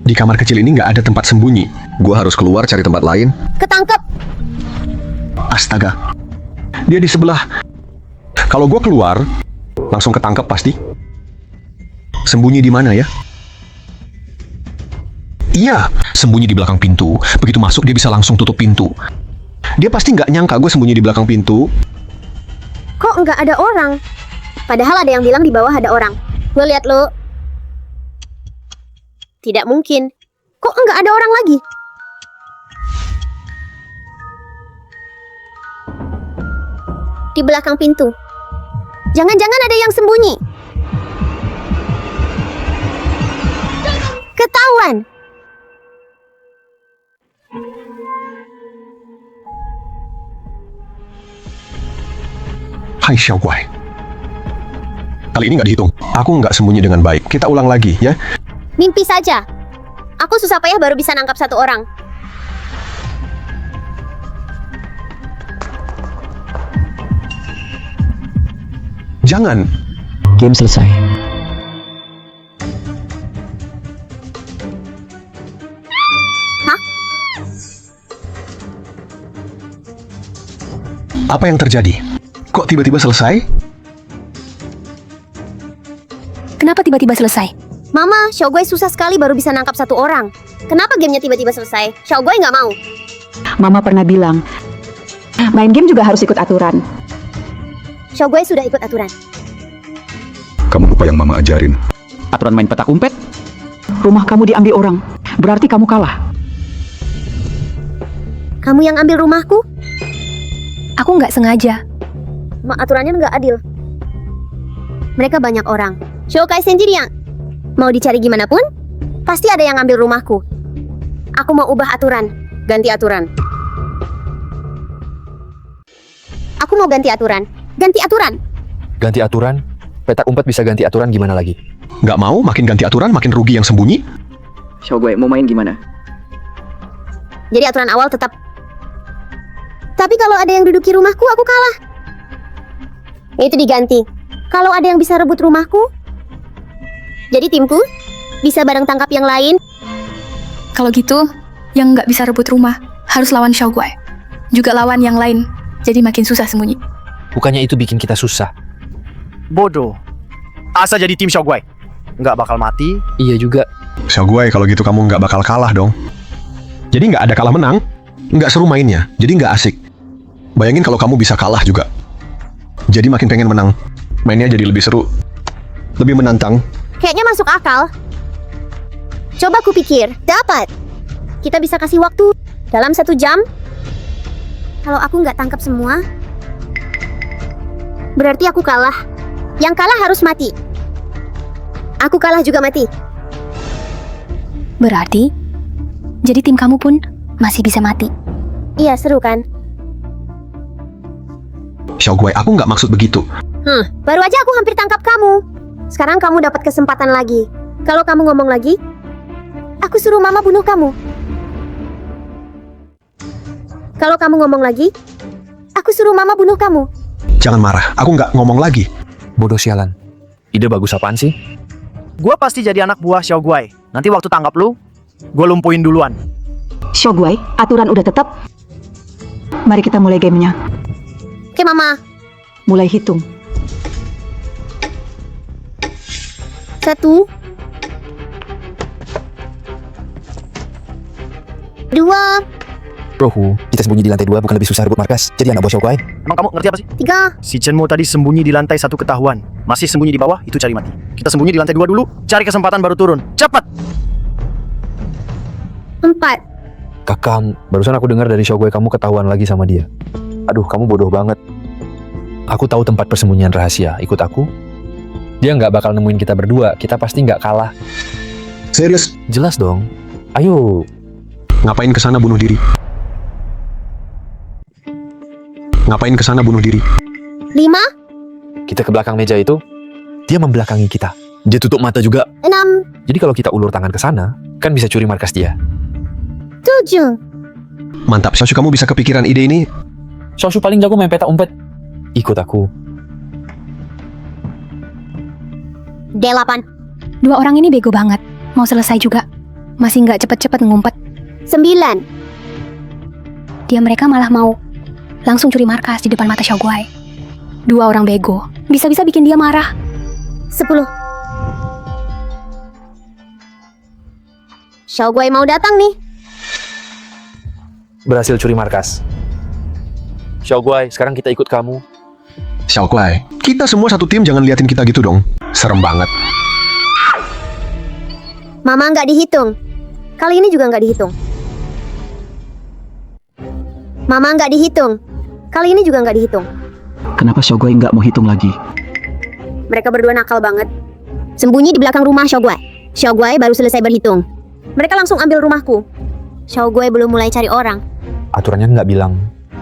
Di kamar kecil ini nggak ada tempat sembunyi. Gua harus keluar cari tempat lain. Ketangkep. Astaga. Dia di sebelah. Kalau gua keluar, langsung ketangkep pasti. Sembunyi di mana ya? Iya, sembunyi di belakang pintu. Begitu masuk dia bisa langsung tutup pintu. Dia pasti nggak nyangka gue sembunyi di belakang pintu. Kok nggak ada orang? Padahal ada yang bilang di bawah ada orang. Gue lihat lo. Tidak mungkin. Kok nggak ada orang lagi? Di belakang pintu. Jangan-jangan ada yang sembunyi. Ketahuan. Hai Xiao Guai. Kali ini nggak dihitung. Aku nggak sembunyi dengan baik. Kita ulang lagi, ya. Mimpi saja. Aku susah payah baru bisa nangkap satu orang. Jangan. game selesai. Apa yang terjadi? Kok tiba-tiba selesai? Kenapa tiba-tiba selesai? Mama, Xiao Guai susah sekali baru bisa nangkap satu orang. Kenapa gamenya tiba-tiba selesai? Xiao Guai nggak mau. Mama pernah bilang, main game juga harus ikut aturan. Xiao Guai sudah ikut aturan. Kamu lupa yang mama ajarin. Aturan main petak umpet? Rumah kamu diambil orang, berarti kamu kalah. Kamu yang ambil rumahku? Aku nggak sengaja. Aturannya nggak adil. Mereka banyak orang. Xiao Kai sendiri yang mau dicari gimana pun, pasti ada yang ngambil rumahku. Aku mau ubah aturan. Ganti aturan. Aku mau ganti aturan. Ganti aturan. Ganti aturan? Petak umpet bisa ganti aturan gimana lagi? Nggak mau, makin ganti aturan, makin rugi yang sembunyi. Xiaoguai, mau main gimana? Jadi aturan awal tetap. Tapi kalau ada yang duduki rumahku, aku kalah. Itu diganti. Kalau ada yang bisa rebut rumahku, jadi timku bisa bareng tangkap yang lain. Kalau gitu, yang nggak bisa rebut rumah harus lawan Xiaoguai. Juga lawan yang lain, jadi makin susah sembunyi. Bukannya itu bikin kita susah? Bodoh. Asa jadi tim Xiaoguai. Nggak bakal mati. Iya juga. Xiaoguai, kalau gitu kamu nggak bakal kalah dong. Jadi nggak ada kalah menang, nggak seru mainnya, jadi nggak asik. Bayangin kalau kamu bisa kalah juga. Jadi makin pengen menang. Mainnya jadi lebih seru, lebih menantang. Kayaknya masuk akal. Coba kupikir, dapat. Kita bisa kasih waktu dalam 1 jam. Kalau aku nggak tangkap semua, berarti aku kalah. Yang kalah harus mati. Aku kalah juga mati. Berarti, jadi tim kamu pun masih bisa mati. Iya, seru kan? Xiaoguai, aku nggak maksud begitu. Baru aja aku hampir tangkap kamu. Sekarang kamu dapat kesempatan lagi. Kalau kamu ngomong lagi, aku suruh mama bunuh kamu. Kalau kamu ngomong lagi, aku suruh mama bunuh kamu. Jangan marah, aku nggak ngomong lagi. Bodoh sialan. Ide bagus apaan sih? Gua pasti jadi anak buah Xiaoguai. Nanti waktu tangkap lu, gua lumpuhin duluan. Xiaoguai, aturan udah tetap. Mari kita mulai gamenya. Oke, mama. Mulai hitung. 1, 2, Rohu, kita sembunyi di lantai 2 bukan lebih susah rebut markas. Jadi anak buah Xiaoguai. Emang kamu ngerti apa sih? 3, Si Chenmo tadi sembunyi di lantai 1 ketahuan. Masih sembunyi di bawah, itu cari mati. Kita sembunyi di lantai 2 dulu, cari kesempatan baru turun. Cepat! 4. Kakang, barusan aku dengar dari Xiaoguai kamu ketahuan lagi sama dia. Aduh, kamu bodoh banget. Aku tahu tempat persembunyian rahasia. Ikut aku. Dia nggak bakal nemuin kita berdua. Kita pasti nggak kalah. Serius? Jelas dong. Ayo. Ngapain kesana bunuh diri? Ngapain kesana bunuh diri? 5, Kita ke belakang meja itu. Dia membelakangi kita. Dia tutup mata juga. 6, Jadi kalau kita ulur tangan ke sana, kan bisa curi markas dia. 7. Mantap, Xiaoshu, kamu bisa kepikiran ide ini. Xiaoshu paling jago main petak umpet. Ikut aku. 8, 2 orang ini bego banget. Mau selesai juga. Masih nggak cepet-cepet ngumpet. 9, Dia mereka malah mau langsung curi markas di depan mata Xiaoguai. 2 orang bego. Bisa-bisa bikin dia marah. 10. Xiaoguai mau datang nih. Berhasil curi markas. Xiaoguai, sekarang kita ikut kamu. Xiaoguai, kita semua satu tim, jangan liatin kita gitu dong. Serem banget. Mama nggak dihitung. Kali ini juga nggak dihitung. Mama nggak dihitung. Kali ini juga nggak dihitung. Kenapa Xiaoguai nggak mau hitung lagi? Mereka berdua nakal banget. Sembunyi di belakang rumah Xiaoguai. Xiaoguai baru selesai berhitung. Mereka langsung ambil rumahku. Xiaoguai belum mulai cari orang. Aturannya nggak bilang.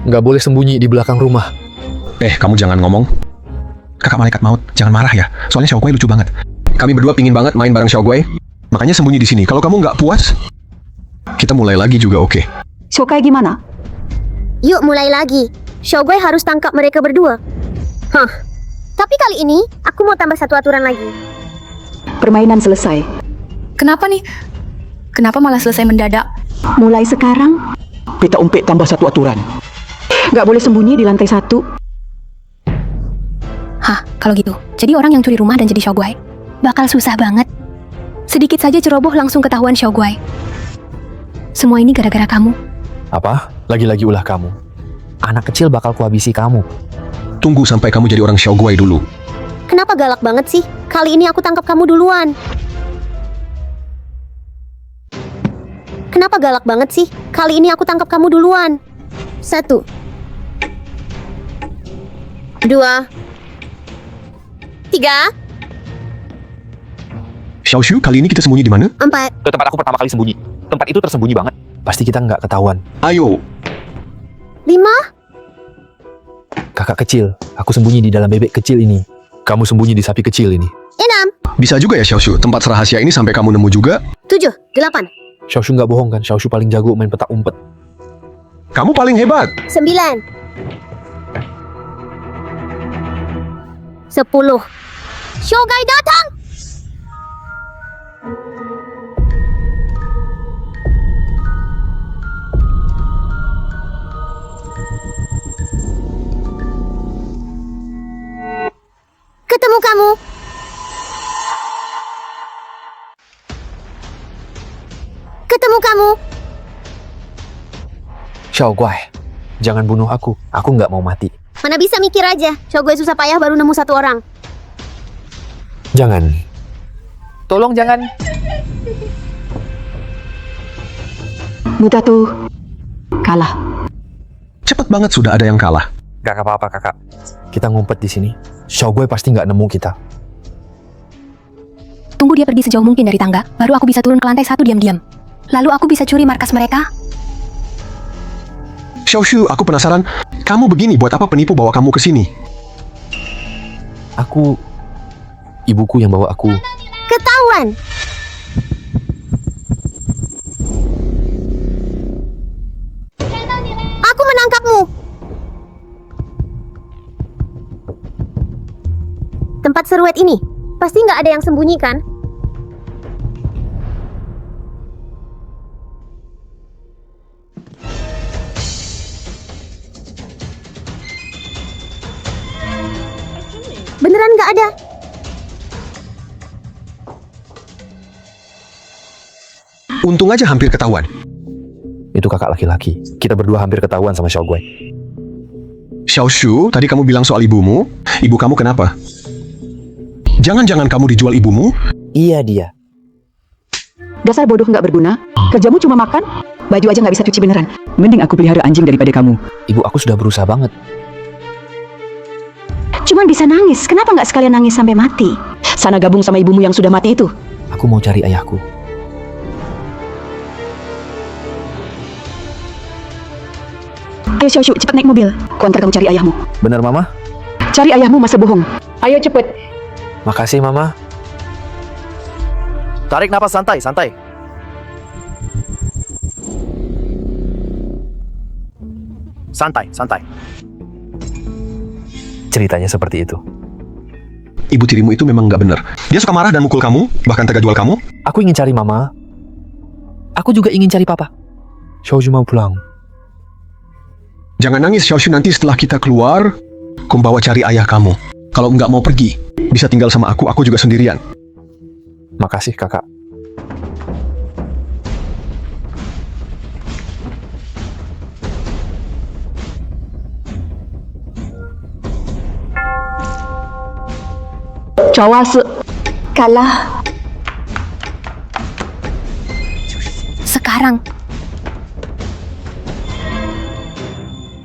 Nggak boleh sembunyi di belakang rumah. Kamu jangan ngomong. Kakak malaikat maut, jangan marah ya. Soalnya Xiaoguai lucu banget. Kami berdua pingin banget main bareng Xiaoguai. Makanya sembunyi di sini. Kalau kamu nggak puas, kita mulai lagi juga, oke? Xiaoguai gimana? Yuk mulai lagi. Xiaoguai harus tangkap mereka berdua. Tapi kali ini, aku mau tambah 1 aturan lagi. Permainan selesai. Kenapa nih? Kenapa malah selesai mendadak? Mulai sekarang, peta umpet tambah 1 aturan. Nggak boleh sembunyi di lantai 1. Hah, kalau gitu. Jadi orang yang curi rumah dan jadi Xiaoguai bakal susah banget. Sedikit saja ceroboh langsung ketahuan Xiaoguai. Semua ini gara-gara kamu. Apa? Lagi-lagi ulah kamu. Anak kecil bakal kuhabisi kamu. Tunggu sampai kamu jadi orang Xiaoguai dulu. Kenapa galak banget sih? Kali ini aku tangkap kamu duluan. Kenapa galak banget sih? Kali ini aku tangkap kamu duluan. 1, 2, 3, Xiaoshu, kali ini kita sembunyi di mana? 4. Ke tempat aku pertama kali sembunyi. Tempat itu tersembunyi banget. pasti kita nggak ketahuan. Ayo, 5, Kakak kecil, aku sembunyi di dalam bebek kecil ini. Kamu sembunyi di sapi kecil ini. 6, bisa juga ya Xiaoshu, tempat rahasia ini sampai kamu nemu juga. 7, 8, Xiaoshu nggak bohong kan? Xiaoshu paling jago main petak umpet. Kamu paling hebat. 9, 10. Shogai datang! Ketemu kamu. Ketemu kamu. Xiaoguai, jangan bunuh aku. Aku nggak mau mati. Mana bisa mikir aja. Shogai susah payah baru nemu 1 orang. Jangan. Tolong jangan. Mutatu kalah. Cepat banget sudah ada yang kalah. Gak apa-apa kakak. Kita ngumpet di sini. Xiaoguai pasti nggak nemu kita. Tunggu dia pergi sejauh mungkin dari tangga, baru aku bisa turun ke lantai 1 diam-diam. Lalu aku bisa curi markas mereka. Xiaoshu, aku penasaran. Kamu begini buat apa penipu bawa kamu ke sini? Ibuku yang bawa aku. Ketahuan. Aku menangkapmu. Tempat seruet ini pasti nggak ada yang sembunyi kan? Beneran nggak ada. Untung aja hampir ketahuan. Itu kakak laki-laki. Kita berdua hampir ketahuan sama Xiaoguai. Xiaoshu, tadi kamu bilang soal ibumu. Ibu kamu kenapa? Jangan-jangan kamu dijual ibumu? Iya dia. Dasar bodoh nggak berguna. Kerjamu cuma makan. Baju aja nggak bisa cuci beneran. Mending aku pelihara anjing daripada kamu. Ibu aku sudah berusaha banget. Cuman bisa nangis. Kenapa nggak sekalian nangis sampai mati? Sana gabung sama ibumu yang sudah mati itu. Aku mau cari ayahku. Ayo Xiaoshu, cepat naik mobil. Kuantar kamu cari ayahmu. Bener mama? Cari ayahmu, masa bohong. Ayo cepet. Makasih mama. Tarik napas santai, santai. Santai, santai. Ceritanya seperti itu. Ibu tirimu itu memang nggak bener. Dia suka marah dan mukul kamu, bahkan tega jual kamu. Aku ingin cari mama. Aku juga ingin cari papa. Xiaoshu mau pulang. Jangan nangis Xiaoshu, nanti setelah kita keluar, aku bawa cari ayah kamu. Kalau nggak mau pergi, bisa tinggal sama aku juga sendirian. Makasih kakak. Cawas kalah. Sekarang,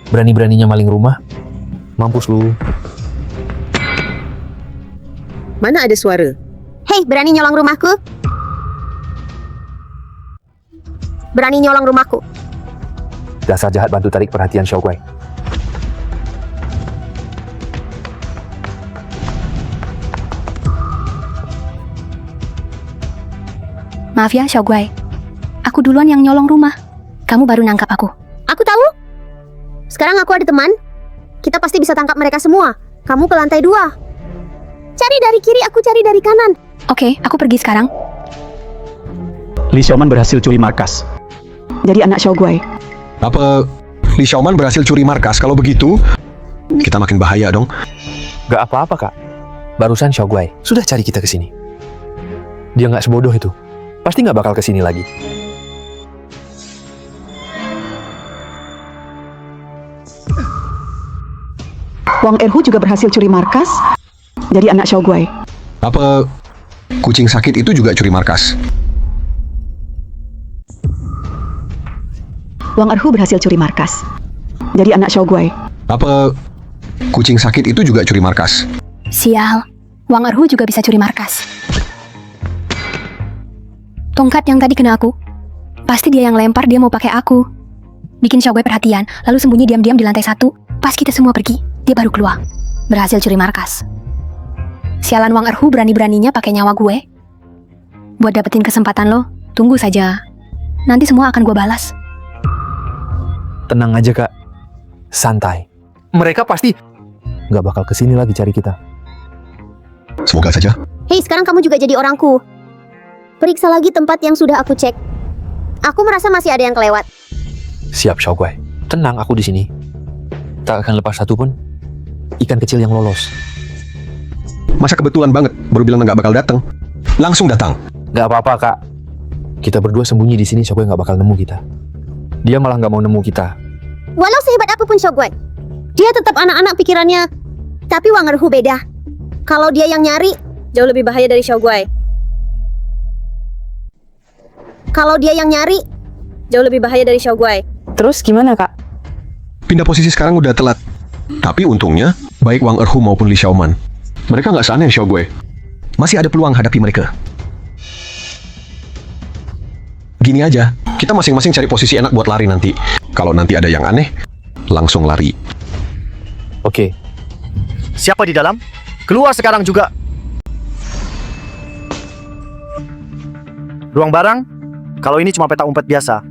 Berani-beraninya maling rumah. Mampus lu. Mana ada suara? Hei, berani nyolong rumahku? Berani nyolong rumahku? Dasar jahat bantu tarik perhatian Xiaoguai. maaf ya Xiaoguai. Aku duluan yang nyolong rumah. Kamu baru nangkap aku. Aku tahu. Sekarang aku ada teman. Kita pasti bisa tangkap mereka semua. Kamu ke lantai 2. Cari dari kiri, aku cari dari kanan. Oke, aku pergi sekarang. Li Xiaoman berhasil curi markas. Jadi anak Xiaoguai. Apa Li Xiaoman berhasil curi markas? Kalau begitu, kita makin bahaya dong. Gak apa-apa kak. Barusan Xiaoguai sudah cari kita ke sini. Dia nggak sebodoh itu. Pasti nggak bakal ke sini lagi. Wang Erhu juga berhasil curi markas. Jadi anak Xiaoguai. Apa kucing sakit itu juga curi markas? Wang Erhu berhasil curi markas. Jadi anak Xiaoguai. Apa kucing sakit itu juga curi markas? Sial, Wang Erhu juga bisa curi markas. Tongkat yang tadi kena aku. Pasti dia yang lempar, dia mau pakai aku. Bikin Xiaoguai perhatian, lalu sembunyi diam-diam di lantai 1. Pas kita semua pergi, dia baru keluar. Berhasil curi markas. Sialan Wang Erhu berani-beraninya pakai nyawa gue. Buat dapetin kesempatan lo, tunggu saja. Nanti semua akan gue balas. Tenang aja kak, santai. Mereka pasti nggak bakal kesini lagi cari kita. Semoga saja. Hei, sekarang kamu juga jadi orangku. Periksa lagi tempat yang sudah aku cek. Aku merasa masih ada yang kelewat. Siap Xiaoguai, tenang aku di sini. Tak akan lepas satu pun ikan kecil yang lolos. Masa kebetulan banget, baru bilang nggak bakal datang. Langsung datang. Nggak apa-apa kak. Kita berdua sembunyi di sini, Xiaoguai nggak bakal nemu kita. Dia malah nggak mau nemu kita. Walau sehebat apapun Xiaoguai, dia tetap anak-anak pikirannya. Tapi Wang Erhu beda. Kalau dia yang nyari, jauh lebih bahaya dari Xiaoguai. Kalau dia yang nyari, jauh lebih bahaya dari Xiaoguai. Terus gimana, Kak? Pindah posisi sekarang udah telat. Tapi untungnya, baik Wang Erhu maupun Li Xiaoman, mereka nggak seaneh Xiaoguai. Masih ada peluang hadapi mereka. Gini aja, kita masing-masing cari posisi enak buat lari nanti. Kalau nanti ada yang aneh, langsung lari. Oke. Siapa di dalam? Keluar sekarang juga. Ruang barang? Kalau ini cuma peta umpet biasa,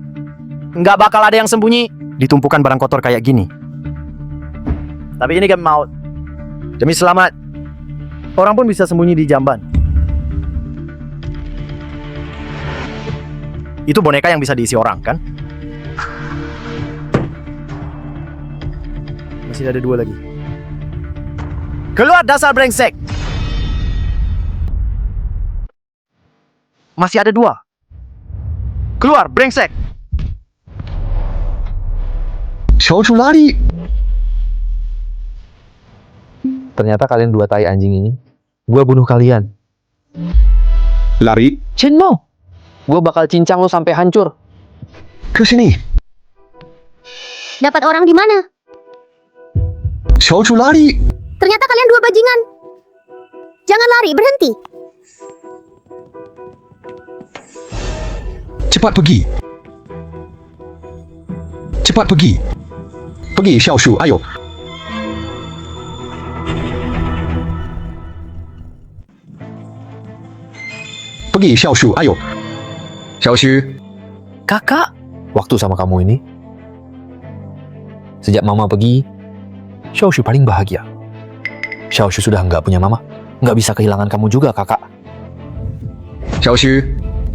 nggak bakal ada yang sembunyi di tumpukan barang kotor kayak gini. Tapi ini game maut. Demi selamat, orang pun bisa sembunyi di jamban. Itu boneka yang bisa diisi orang, kan? Masih ada 2 lagi. Keluar dasar brengsek! Masih ada 2. Keluar brengsek! Xiaoshu lari! Ternyata kalian 2 tai anjing ini. Gua bunuh kalian. Lari Chinmo! Gua bakal cincang lo sampai hancur. ke sini. Dapat orang di mana? Xiaoshu lari! Ternyata kalian 2 bajingan. Jangan lari, berhenti. Cepat pergi. Cepat pergi. Pergi, Xiaoshu, ayo. Pergi, Xiaoshu, ayo. Xiaoshu. Kakak, waktu sama kamu ini. Sejak mama pergi, Xiaoshu paling bahagia. Xiaoshu sudah nggak punya mama. Nggak bisa kehilangan kamu juga, kakak. Xiaoshu.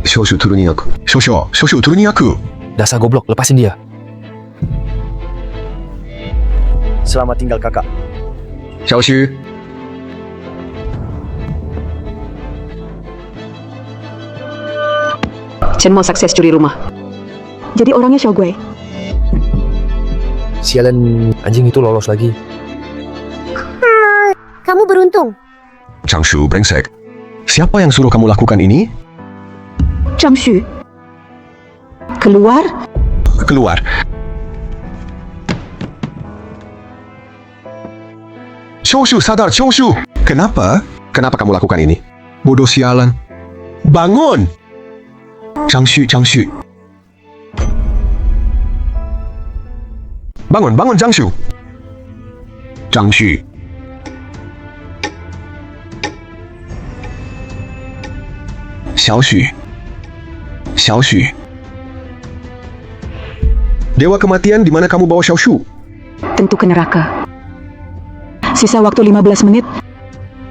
Xiaoshu turunin aku. Xiaoshu turunin aku. Dasar goblok, lepasin dia. Selamat tinggal kakak. Xiaoshu. Chenmo sukses curi rumah. Jadi orangnya Xiaoguai. Sialan anjing itu lolos lagi. Kamu beruntung. Changshu brengsek. Siapa yang suruh kamu lakukan ini? Zhang Xu. Keluar. Keluar. Xiaoshu sadar, Xiaoshu. Kenapa? Kenapa kamu lakukan ini? Bodoh sialan. Bangun! Changshu, Changshu. Bangun, bangun Changshu. Changshu. Xiaoshu. Xiaoshu. Dewa kematian, di mana kamu bawa Xiaoshu? Tentu ke neraka. Sisa waktu 15 menit.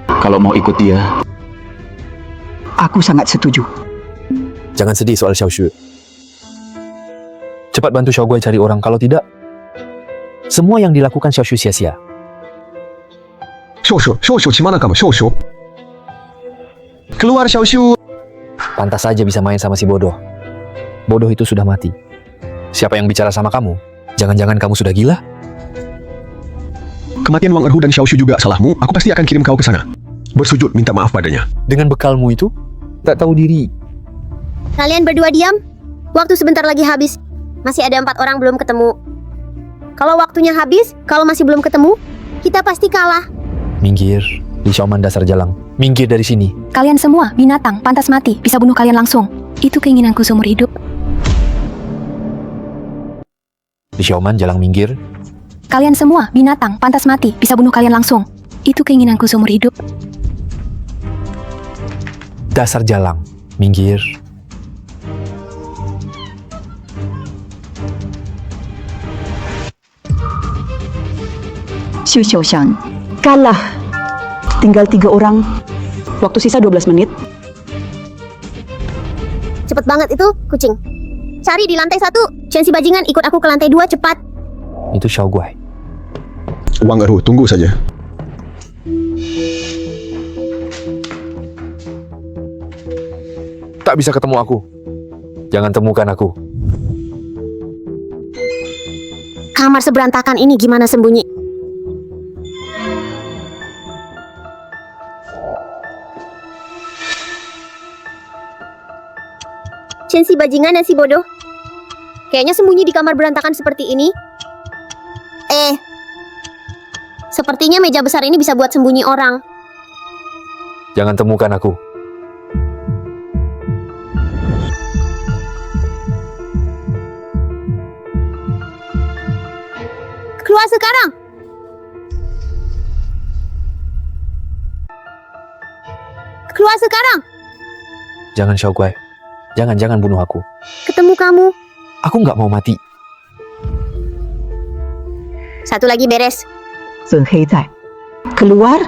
Kalau mau ikut dia, Aku sangat setuju. Jangan sedih soal Xiaoshu. Cepat bantu Xiaoguai cari orang, kalau tidak, semua yang dilakukan Xiaoshu sia-sia. Xiaoshu, Xiaoshu, di mana kamu? Xiaoshu. Keluar Xiaoshu. Pantas saja bisa main sama si bodoh. Bodoh itu sudah mati. Siapa yang bicara sama kamu? Jangan-jangan kamu sudah gila? Kematian Wang Erhu dan Xiaoshu juga salahmu. Aku pasti akan kirim kau ke sana. Bersujud minta maaf padanya. Dengan bekalmu itu, tak tahu diri. Kalian berdua diam. Waktu sebentar lagi habis. Masih ada 4 orang belum ketemu. Kalau waktunya habis, kalau masih belum ketemu, kita pasti kalah. Minggir, Li Xiaoman dasar jalang. Minggir dari sini. Kalian semua binatang, pantas mati, bisa bunuh kalian langsung. Itu keinginanku seumur hidup. Li Xiaoman, jalang minggir. Kalian semua binatang, pantas mati, bisa bunuh kalian langsung. Itu keinginanku seumur hidup. Dasar jalang, minggir. Xu Xiaoshan kalah. Tinggal 3 orang. Waktu sisa 12 menit. Cepet banget itu, kucing. Cari di lantai 1. Chen si bajingan, ikut aku ke lantai 2, cepat. Itu Xiao Guai. Wang Erhu, tunggu saja. Tak bisa ketemu aku. Jangan temukan aku. Kamar seberantakan ini gimana sembunyi? Chen si bajingan dan si bodoh. Kayaknya sembunyi di kamar berantakan seperti ini. Sepertinya meja besar ini bisa buat sembunyi orang. Jangan temukan aku. Keluar sekarang! Keluar sekarang! Jangan Xiao Guai. Jangan bunuh aku. Ketemu kamu. Aku nggak mau mati. Satu lagi beres. Zheng Hei Zai keluar.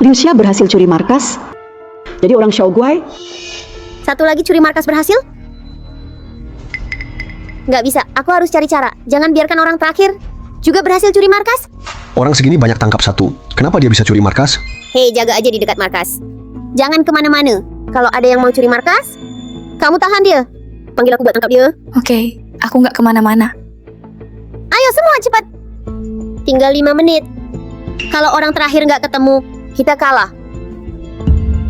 Liu Xia berhasil curi markas. Jadi orang Xiao Guai. Satu lagi curi markas berhasil? Nggak bisa, aku harus cari cara. Jangan biarkan orang terakhir juga berhasil curi markas. Orang segini banyak tangkap satu. Kenapa dia bisa curi markas? Hei, jaga aja di dekat markas. Jangan kemana-mana. Kalau ada yang mau curi markas, kamu tahan dia. Panggil aku buat tangkap dia. Oke, aku nggak kemana-mana. Ayo semua cepat. Tinggal 5 menit. Kalau orang terakhir nggak ketemu, kita kalah.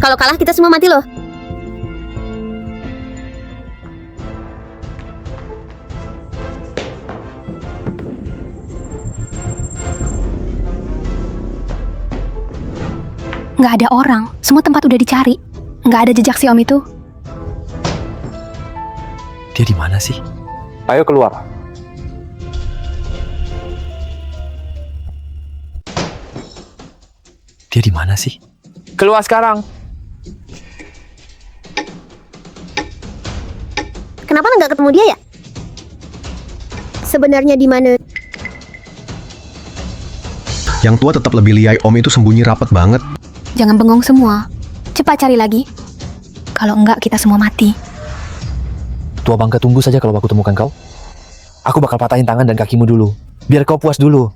Kalau kalah kita semua mati loh. Nggak ada orang, semua tempat udah dicari. Nggak ada jejak si om itu. Dia di mana sih? Ayo keluar. Dia di mana sih? Keluar sekarang. Kenapa nggak ketemu dia ya? Sebenarnya di mana? Yang tua tetap lebih liai, om itu sembunyi rapat banget. Jangan bengong semua. Cepat cari lagi. Kalau enggak, kita semua mati. Tua bangka, tunggu saja kalau aku temukan kau. Aku bakal patahin tangan dan kakimu dulu. Biar kau puas dulu.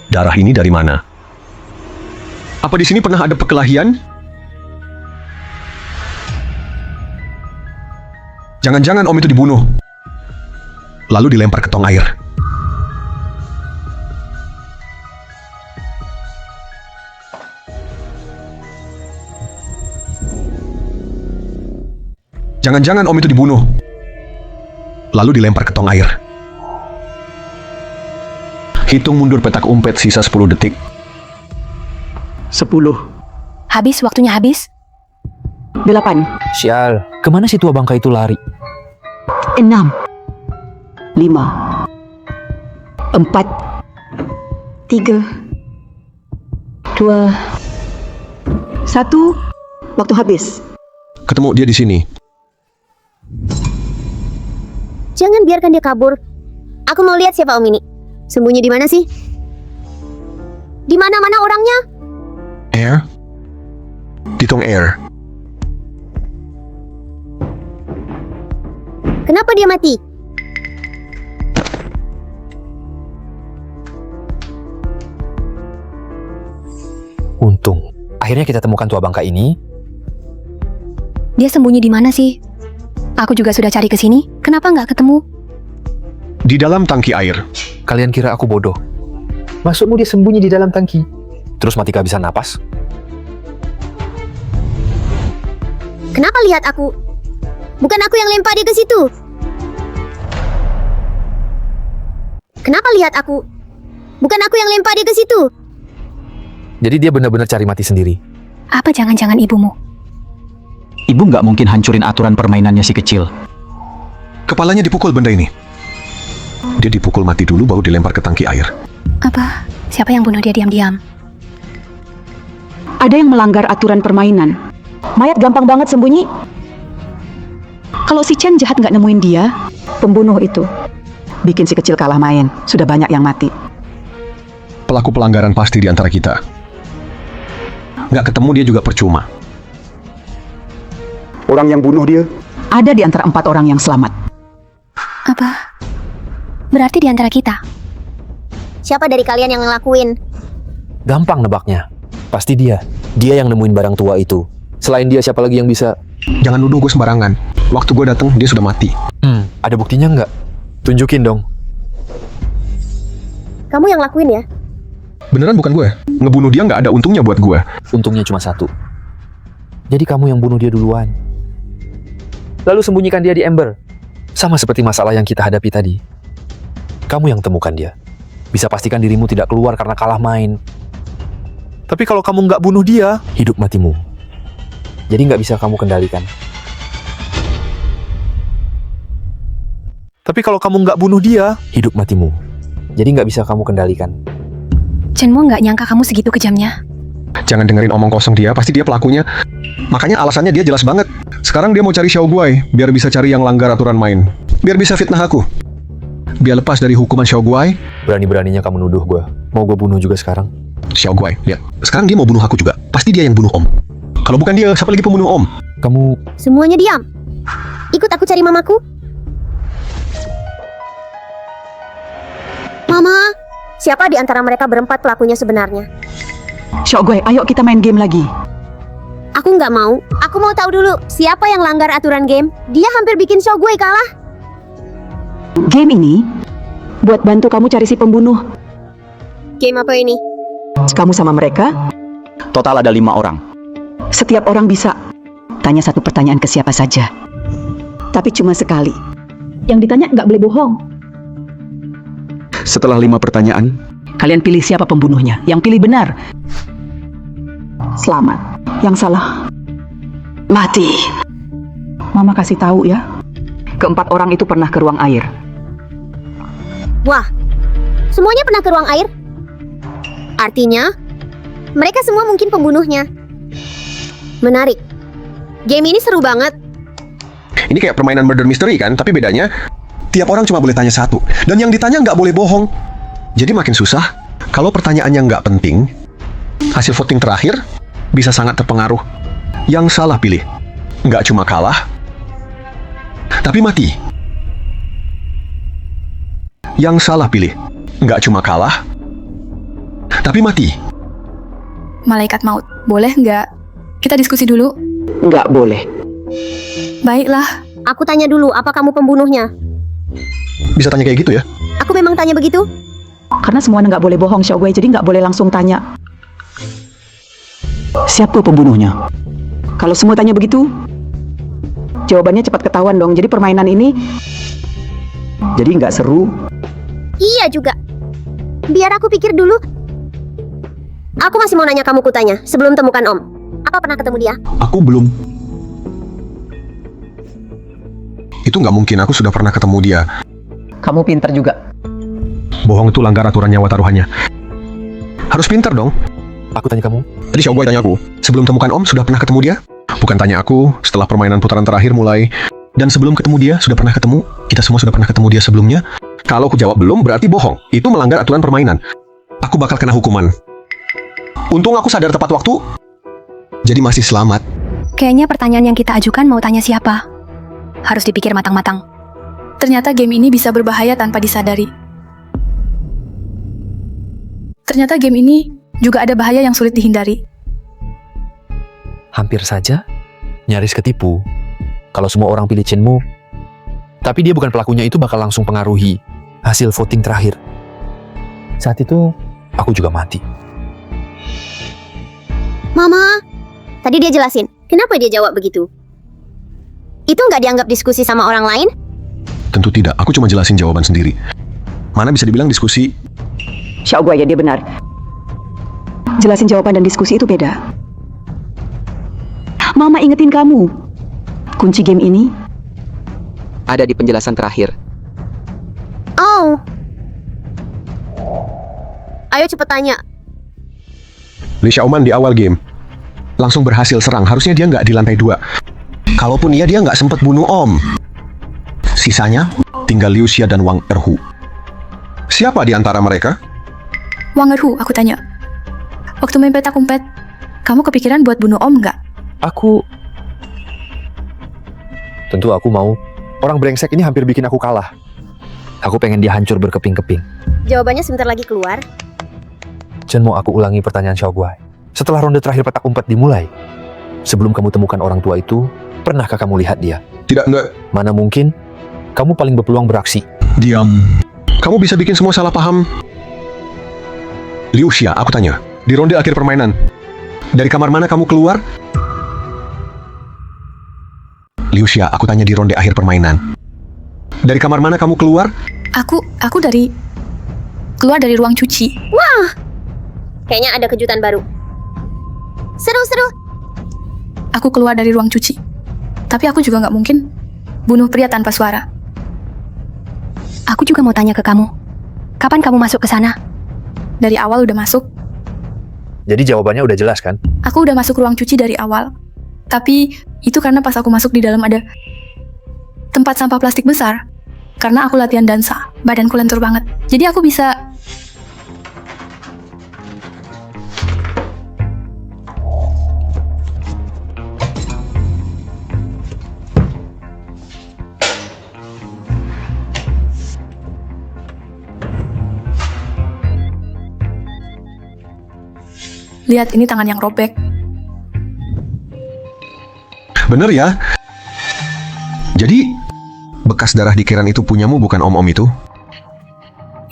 Darah ini dari mana? Apa di sini pernah ada perkelahian? Jangan-jangan om itu dibunuh, lalu dilempar ke tong air. Jangan-jangan om itu dibunuh, lalu dilempar ke tong air. Hitung mundur petak umpet sisa 10 detik. 10. Habis, waktunya habis. 8. Sial, kemana si tua bangka itu lari? 6. 5. 4. 3. 2. 1. Waktu habis. Ketemu dia di sini. Jangan biarkan dia kabur. Aku mau lihat siapa om ini. Sembunyi di mana sih? Di mana-mana orangnya? Air? Di tong air. Kenapa dia mati? Untung, akhirnya kita temukan tua bangka ini. Dia sembunyi di mana sih? Aku juga sudah cari ke sini. Kenapa nggak ketemu? Di dalam tangki air. Kalian kira aku bodoh? Maksudmu dia sembunyi di dalam tangki? Terus mati kehabisan napas? Kenapa lihat aku? Bukan aku yang lempar dia ke situ. Kenapa lihat aku? Bukan aku yang lempar dia ke situ. Jadi dia benar-benar cari mati sendiri. Apa jangan-jangan ibumu? Ibu nggak mungkin hancurin aturan permainannya si kecil. Kepalanya dipukul benda ini. Dia dipukul mati dulu baru dilempar ke tangki air. Apa? Siapa yang bunuh dia diam-diam? Ada yang melanggar aturan permainan. Mayat gampang banget sembunyi. Kalau si Chen jahat nggak nemuin dia, pembunuh itu bikin si kecil kalah main. Sudah banyak yang mati. Pelaku pelanggaran pasti di antara kita. Nggak ketemu dia juga percuma. Orang yang bunuh dia Ada di antara 4 orang yang selamat. Apa? Berarti di antara kita. Siapa dari kalian yang ngelakuin? Gampang nebaknya. Pasti dia. Dia yang nemuin barang tua itu. Selain dia, siapa lagi yang bisa? Jangan nuduh gue sembarangan. Waktu gue datang dia sudah mati. Ada buktinya nggak? Tunjukin dong. Kamu yang lakuin ya? Beneran bukan gue. Ngebunuh dia nggak ada untungnya buat gue. Untungnya cuma 1. Jadi kamu yang bunuh dia duluan. Lalu sembunyikan dia di ember. Sama seperti masalah yang kita hadapi tadi. Kamu yang temukan dia. Bisa pastikan dirimu tidak keluar karena kalah main. Tapi kalau kamu nggak bunuh dia, hidup matimu. Jadi nggak bisa kamu kendalikan. Tapi kalau kamu nggak bunuh dia, hidup matimu. Jadi nggak bisa kamu kendalikan. Chenmo nggak nyangka kamu segitu kejamnya. Jangan dengerin omong kosong dia, pasti dia pelakunya. Makanya alasannya dia jelas banget. Sekarang dia mau cari Xiao Guai, biar bisa cari yang langgar aturan main. Biar bisa fitnah aku. Biar lepas dari hukuman Xiao Guai. Berani-beraninya kamu nuduh gue. Mau gue bunuh juga sekarang? Xiao Guai, lihat. Sekarang dia mau bunuh aku juga. Pasti dia yang bunuh Om. Kalau bukan dia, siapa lagi pembunuh Om? Kamu... Semuanya diam. Ikut aku cari mamaku. Mama, siapa di antara mereka berempat pelakunya sebenarnya? Xiao Guai, ayo kita main game lagi. Aku nggak mau. Aku mau tahu dulu siapa yang langgar aturan game. Dia hampir bikin Xiao Guai kalah. Game ini buat bantu kamu cari si pembunuh. Game apa ini? Kamu sama mereka, Total ada 5 orang. setiap orang bisa tanya 1 pertanyaan ke siapa saja. Tapi cuma sekali. Yang ditanya nggak boleh bohong. setelah 5 pertanyaan, Kalian pilih siapa pembunuhnya. Yang pilih benar, selamat. Yang salah, mati. Mama kasih tahu ya. Keempat orang itu pernah ke ruang air. Wah, semuanya pernah ke ruang air? Artinya, mereka semua mungkin pembunuhnya. Menarik. Game ini seru banget. Ini kayak permainan murder mystery kan, tapi bedanya tiap orang cuma boleh tanya 1. Dan yang ditanya nggak boleh bohong. Jadi makin susah. Kalau pertanyaannya nggak penting, hasil voting terakhir bisa sangat terpengaruh. Yang salah pilih. Nggak cuma kalah, tapi mati. Yang salah pilih. Nggak cuma kalah, tapi mati. Malaikat maut, boleh nggak? Kita diskusi dulu. Nggak boleh. Baiklah. Aku tanya dulu, apa kamu pembunuhnya? Bisa tanya kayak gitu ya? Aku memang tanya begitu? Karena semuanya nggak boleh bohong, Xiao Guai, jadi nggak boleh langsung tanya. Siapa pembunuhnya? Kalau semua tanya begitu, jawabannya cepat ketahuan dong. Jadi permainan ini jadi nggak seru. Iya juga. Biar aku pikir dulu. Aku masih mau nanya kamu kutanya sebelum temukan Om. Apa pernah ketemu dia? Aku belum. Itu nggak mungkin, aku sudah pernah ketemu dia. Kamu pintar juga. Bohong itu langgar aturan nyawa taruhannya. Harus pintar dong. Aku tanya kamu. Tadi Xiao Guai tanya aku, sebelum temukan Om sudah pernah ketemu dia? Bukan tanya aku, setelah permainan putaran terakhir mulai. Dan sebelum ketemu dia, sudah pernah ketemu? Kita semua sudah pernah ketemu dia sebelumnya? Kalau aku jawab belum, berarti bohong. Itu melanggar aturan permainan. Aku bakal kena hukuman. Untung aku sadar tepat waktu. Jadi masih selamat. Kayaknya pertanyaan yang kita ajukan mau tanya siapa. Harus dipikir matang-matang. Ternyata game ini bisa berbahaya tanpa disadari. Ternyata game ini juga ada bahaya yang sulit dihindari. Hampir saja nyaris ketipu. Kalau semua orang pilih Chenmo, tapi dia bukan pelakunya, itu bakal langsung pengaruhi hasil voting terakhir. Saat itu aku juga mati. Mama, tadi dia jelasin. Kenapa dia jawab begitu? Itu nggak dianggap diskusi sama orang lain? Tentu tidak, aku cuma jelasin jawaban sendiri. Mana bisa dibilang diskusi? Xiao Guai, ya dia benar. Jelasin jawaban dan diskusi itu beda. Mama ingetin kamu. Kunci game ini Ada di penjelasan terakhir. Oh. Ayo cepet tanya. Li Xiaoman di awal game langsung berhasil serang. Harusnya dia nggak di lantai 2. Kalaupun iya, dia nggak sempat bunuh Om. Sisanya tinggal Liu Xia dan Wang Erhu. Siapa di antara mereka? Wang Erhu, aku tanya. Waktu main petak umpet, kamu kepikiran buat bunuh Om nggak? Tentu aku mau. Orang brengsek ini hampir bikin aku kalah. Aku pengen dia hancur berkeping-keping. Jawabannya sebentar lagi keluar. Chen, mau aku ulangi pertanyaan Xiao Guai. Setelah ronde terakhir petak umpet dimulai, sebelum kamu temukan orang tua itu, pernahkah kamu lihat dia? Tidak, enggak. Mana mungkin? Kamu paling berpeluang beraksi. Diam. Kamu bisa bikin semua salah paham. Liu Xia, aku tanya. Di ronde akhir permainan, dari kamar mana kamu keluar? Liu Xia, aku tanya di ronde akhir permainan. Dari kamar mana kamu keluar? Aku keluar dari ruang cuci. Kayaknya ada kejutan baru. Seru-seru. Aku keluar dari ruang cuci. Tapi aku juga nggak mungkin bunuh pria tanpa suara. Aku juga mau tanya ke kamu. Kapan kamu masuk ke sana? Dari awal udah masuk. Jadi jawabannya udah jelas kan? Aku udah masuk ruang cuci dari awal. Tapi itu karena pas aku masuk di dalam ada tempat sampah plastik besar. Karena aku latihan dansa, badanku lentur banget. Jadi aku bisa... Lihat, ini tangan yang robek. Bener ya? Jadi, bekas darah di Kiran itu punyamu, bukan om-om itu?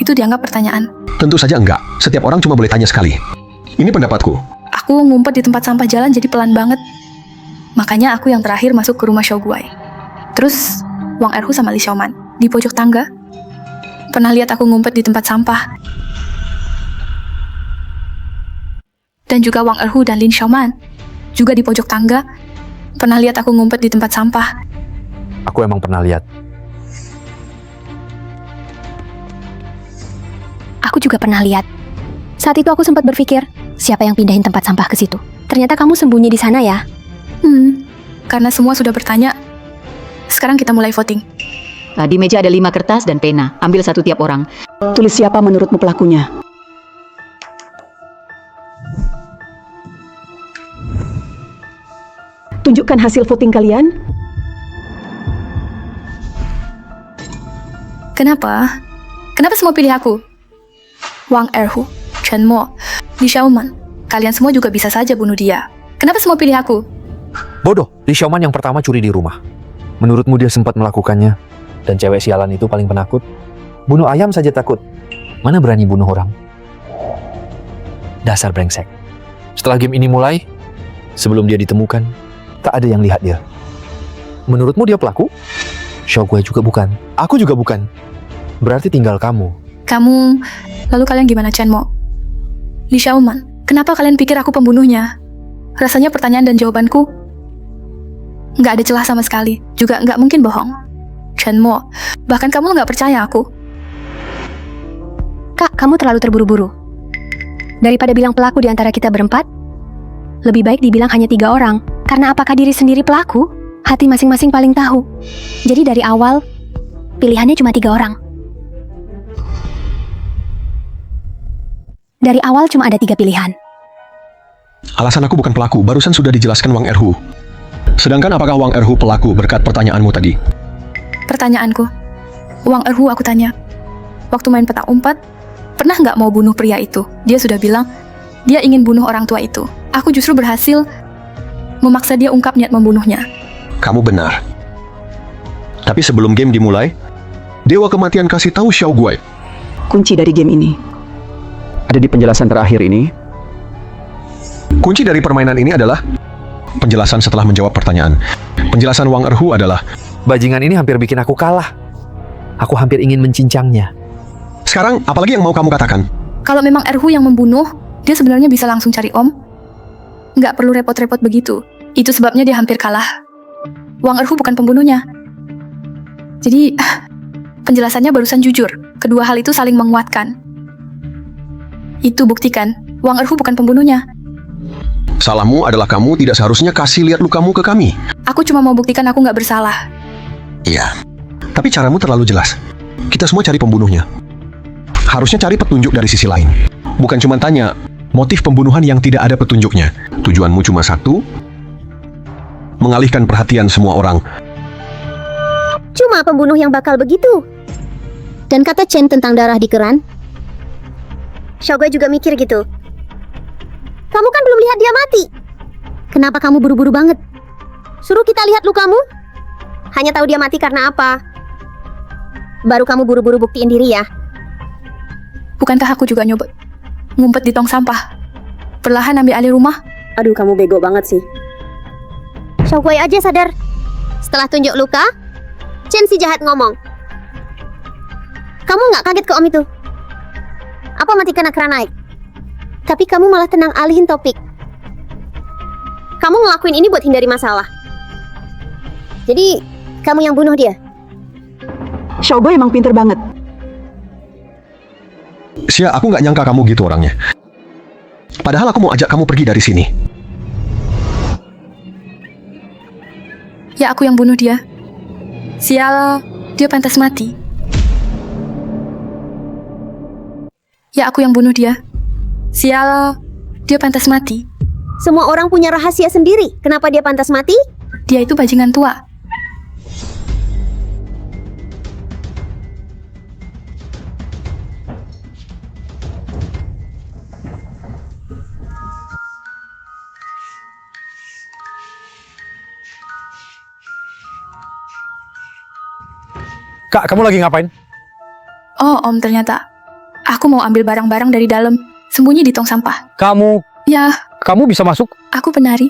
Itu dianggap pertanyaan. Tentu saja enggak. Setiap orang cuma boleh tanya sekali. Ini pendapatku. Aku ngumpet di tempat sampah jalan jadi pelan banget. Makanya aku yang terakhir masuk ke rumah Xiao Guai. Terus, Wang Erhu sama Li Xiaoman di pojok tangga. Pernah lihat aku ngumpet di tempat sampah. Dan juga Wang Erhu dan Lin Xiaoman juga di pojok tangga. Pernah lihat aku ngumpet di tempat sampah. Aku emang pernah lihat. Aku juga pernah lihat. Saat itu aku sempat berpikir, siapa yang pindahin tempat sampah ke situ? Ternyata kamu sembunyi di sana ya? Karena semua sudah bertanya. Sekarang kita mulai voting. Di meja ada 5 kertas dan pena. Ambil satu tiap orang. Tulis siapa menurutmu pelakunya. Tunjukkan hasil voting kalian. Kenapa? Kenapa semua pilih aku? Wang Erhu, Chen Mo, Li Xiaoman. Kalian semua juga bisa saja bunuh dia. Kenapa semua pilih aku? Bodoh, Li Xiaoman yang pertama curi di rumah. Menurutmu dia sempat melakukannya? Dan cewek sialan itu paling penakut? Bunuh ayam saja takut. Mana berani bunuh orang? Dasar brengsek. Setelah game ini mulai, sebelum dia ditemukan, tak ada yang lihat dia. Menurutmu dia pelaku? Xiao Guai juga bukan. Aku juga bukan. Berarti tinggal kamu. Lalu kalian gimana, Chen Mo? Li Xiaoman, kenapa kalian pikir aku pembunuhnya? Rasanya pertanyaan dan jawabanku nggak ada celah sama sekali. Juga nggak mungkin bohong. Chen Mo, bahkan kamu nggak percaya aku. Kak, kamu terlalu terburu-buru. Daripada bilang pelaku di antara kita berempat, lebih baik dibilang hanya 3 orang. Karena apakah diri sendiri pelaku? Hati masing-masing paling tahu. Jadi dari awal, pilihannya cuma 3 orang. Dari awal cuma ada 3 pilihan. Alasan aku bukan pelaku, barusan sudah dijelaskan Wang Erhu. Sedangkan apakah Wang Erhu pelaku berkat pertanyaanmu tadi? Pertanyaanku, Wang Erhu aku tanya, waktu main petak umpet, pernah nggak mau bunuh pria itu? Dia sudah bilang, dia ingin bunuh orang tua itu. Aku justru berhasil memaksa dia ungkap niat membunuhnya. Kamu benar. Tapi sebelum game dimulai, Dewa Kematian kasih tahu Xiao Guai. Kunci dari game ini Ada di penjelasan terakhir ini. Kunci dari permainan ini adalah penjelasan setelah menjawab pertanyaan. Penjelasan Wang Erhu adalah, Bajingan ini hampir bikin aku kalah. Aku hampir ingin mencincangnya. sekarang apalagi yang mau kamu katakan? Kalau memang Erhu yang membunuh, dia sebenarnya bisa langsung cari Om. Nggak perlu repot-repot begitu. Itu sebabnya dia hampir kalah. Wang Erhu bukan pembunuhnya. Jadi, penjelasannya barusan jujur. Kedua hal itu saling menguatkan. Itu buktikan, Wang Erhu bukan pembunuhnya. Salahmu adalah kamu tidak seharusnya kasih lihat lukamu ke kami. Aku cuma mau buktikan aku nggak bersalah. Iya. Tapi caramu terlalu jelas. Kita semua cari pembunuhnya. Harusnya cari petunjuk dari sisi lain. Bukan cuma tanya motif pembunuhan yang tidak ada petunjuknya. Tujuanmu cuma satu, mengalihkan perhatian semua orang. Cuma pembunuh yang bakal begitu. Dan kata Chen tentang darah di keran. Xiaoguai juga mikir gitu. Kamu kan belum lihat dia mati. Kenapa kamu buru-buru banget? Suruh kita lihat lukamu. Hanya tahu dia mati karena apa? Baru kamu buru-buru buktiin diri ya. Bukankah aku juga nyoba ngumpet di tong sampah? Perlahan ambil alih rumah. Aduh, kamu bego banget sih. Xiaoguai aja sadar. Setelah tunjuk luka, Chen si jahat ngomong. Kamu nggak kaget ke Om itu? Apa mati kena keran naik? Tapi kamu malah tenang alihin topik. Kamu ngelakuin ini buat hindari masalah. Jadi, kamu yang bunuh dia? Xiaoguai emang pinter banget. Xia, aku nggak nyangka kamu gitu orangnya. Padahal aku mau ajak kamu pergi dari sini. Ya, aku yang bunuh dia. Sial, dia pantas mati. Ya, aku yang bunuh dia. Sial, dia pantas mati. Semua orang punya rahasia sendiri. Kenapa dia pantas mati? Dia itu bajingan tua. Kak, kamu lagi ngapain? Oh, Om, ternyata aku mau ambil barang-barang dari dalam, sembunyi di tong sampah. Ya, Kamu bisa masuk? aku penari.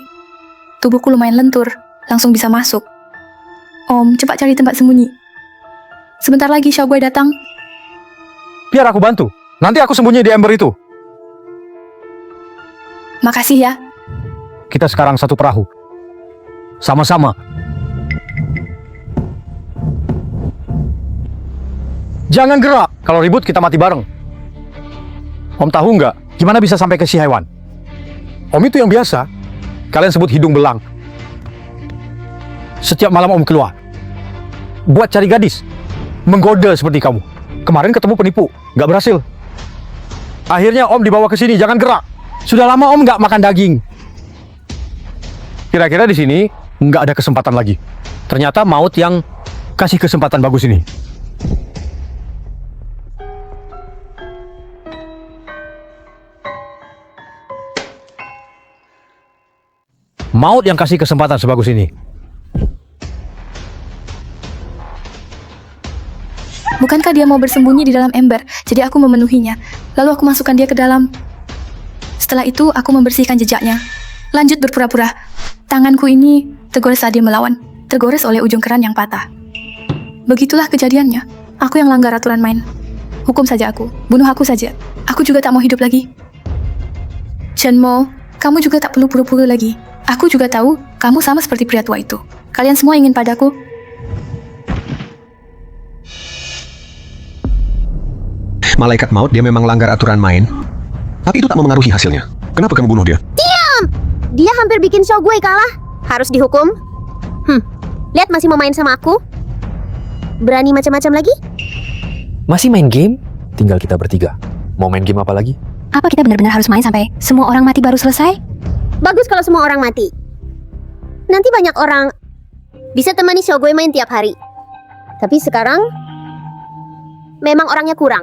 Tubuhku lumayan lentur, langsung bisa masuk. Om, cepat cari tempat sembunyi. Sebentar lagi Xiaoguai datang. Biar aku bantu. Nanti aku sembunyi di ember itu. Makasih ya. Kita sekarang satu perahu. Sama-sama. Jangan gerak. Kalau ribut kita mati bareng. Om tahu nggak gimana bisa sampai ke si hewan? Om itu yang biasa. Kalian sebut hidung belang. Setiap malam Om keluar. Buat cari gadis. Menggoda seperti kamu. Kemarin ketemu penipu. Nggak berhasil. Akhirnya Om dibawa ke sini. Jangan gerak. Sudah lama Om nggak makan daging. Kira-kira di sini nggak ada kesempatan lagi. Ternyata maut yang kasih kesempatan bagus ini. Maut yang kasih kesempatan sebagus ini. Bukankah dia mau bersembunyi di dalam ember? Jadi aku memenuhinya. Lalu aku masukkan dia ke dalam. Setelah itu aku membersihkan jejaknya. Lanjut berpura-pura. Tanganku ini tergores saat dia melawan. Tergores oleh ujung keran yang patah. Begitulah kejadiannya. Aku yang langgar aturan main. Hukum saja aku. Bunuh aku saja. Aku juga tak mau hidup lagi. Chen Mo, kamu juga tak perlu pura-pura lagi. Aku juga tahu kamu sama seperti pria tua itu. Kalian semua ingin padaku. Malaikat maut, dia memang langgar aturan main. Tapi itu tak memengaruhi hasilnya. Kenapa kamu bunuh dia? Dia hampir bikin Xiaoguai kalah. Harus dihukum. Lihat masih mau main sama aku. Berani macam-macam lagi? Masih main game? Tinggal kita bertiga. Mau main game apa lagi? Apa kita benar-benar harus main sampai semua orang mati baru selesai? Bagus kalau semua orang mati. Nanti banyak orang bisa temani Xiaoguai main tiap hari. Tapi sekarang memang orangnya kurang.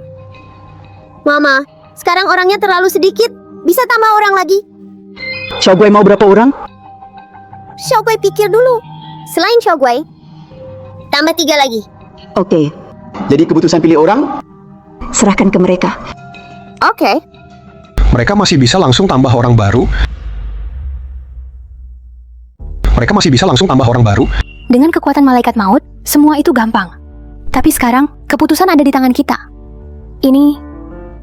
Mama, sekarang orangnya terlalu sedikit. Bisa tambah orang lagi. Xiaoguai mau berapa orang? Xiaoguai pikir dulu. Selain Xiaoguai, tambah 3 lagi. Oke. Jadi keputusan pilih orang? Serahkan ke mereka. Oke. Mereka masih bisa langsung tambah orang baru. Dengan kekuatan malaikat maut, semua itu gampang. Tapi sekarang, keputusan ada di tangan kita. Ini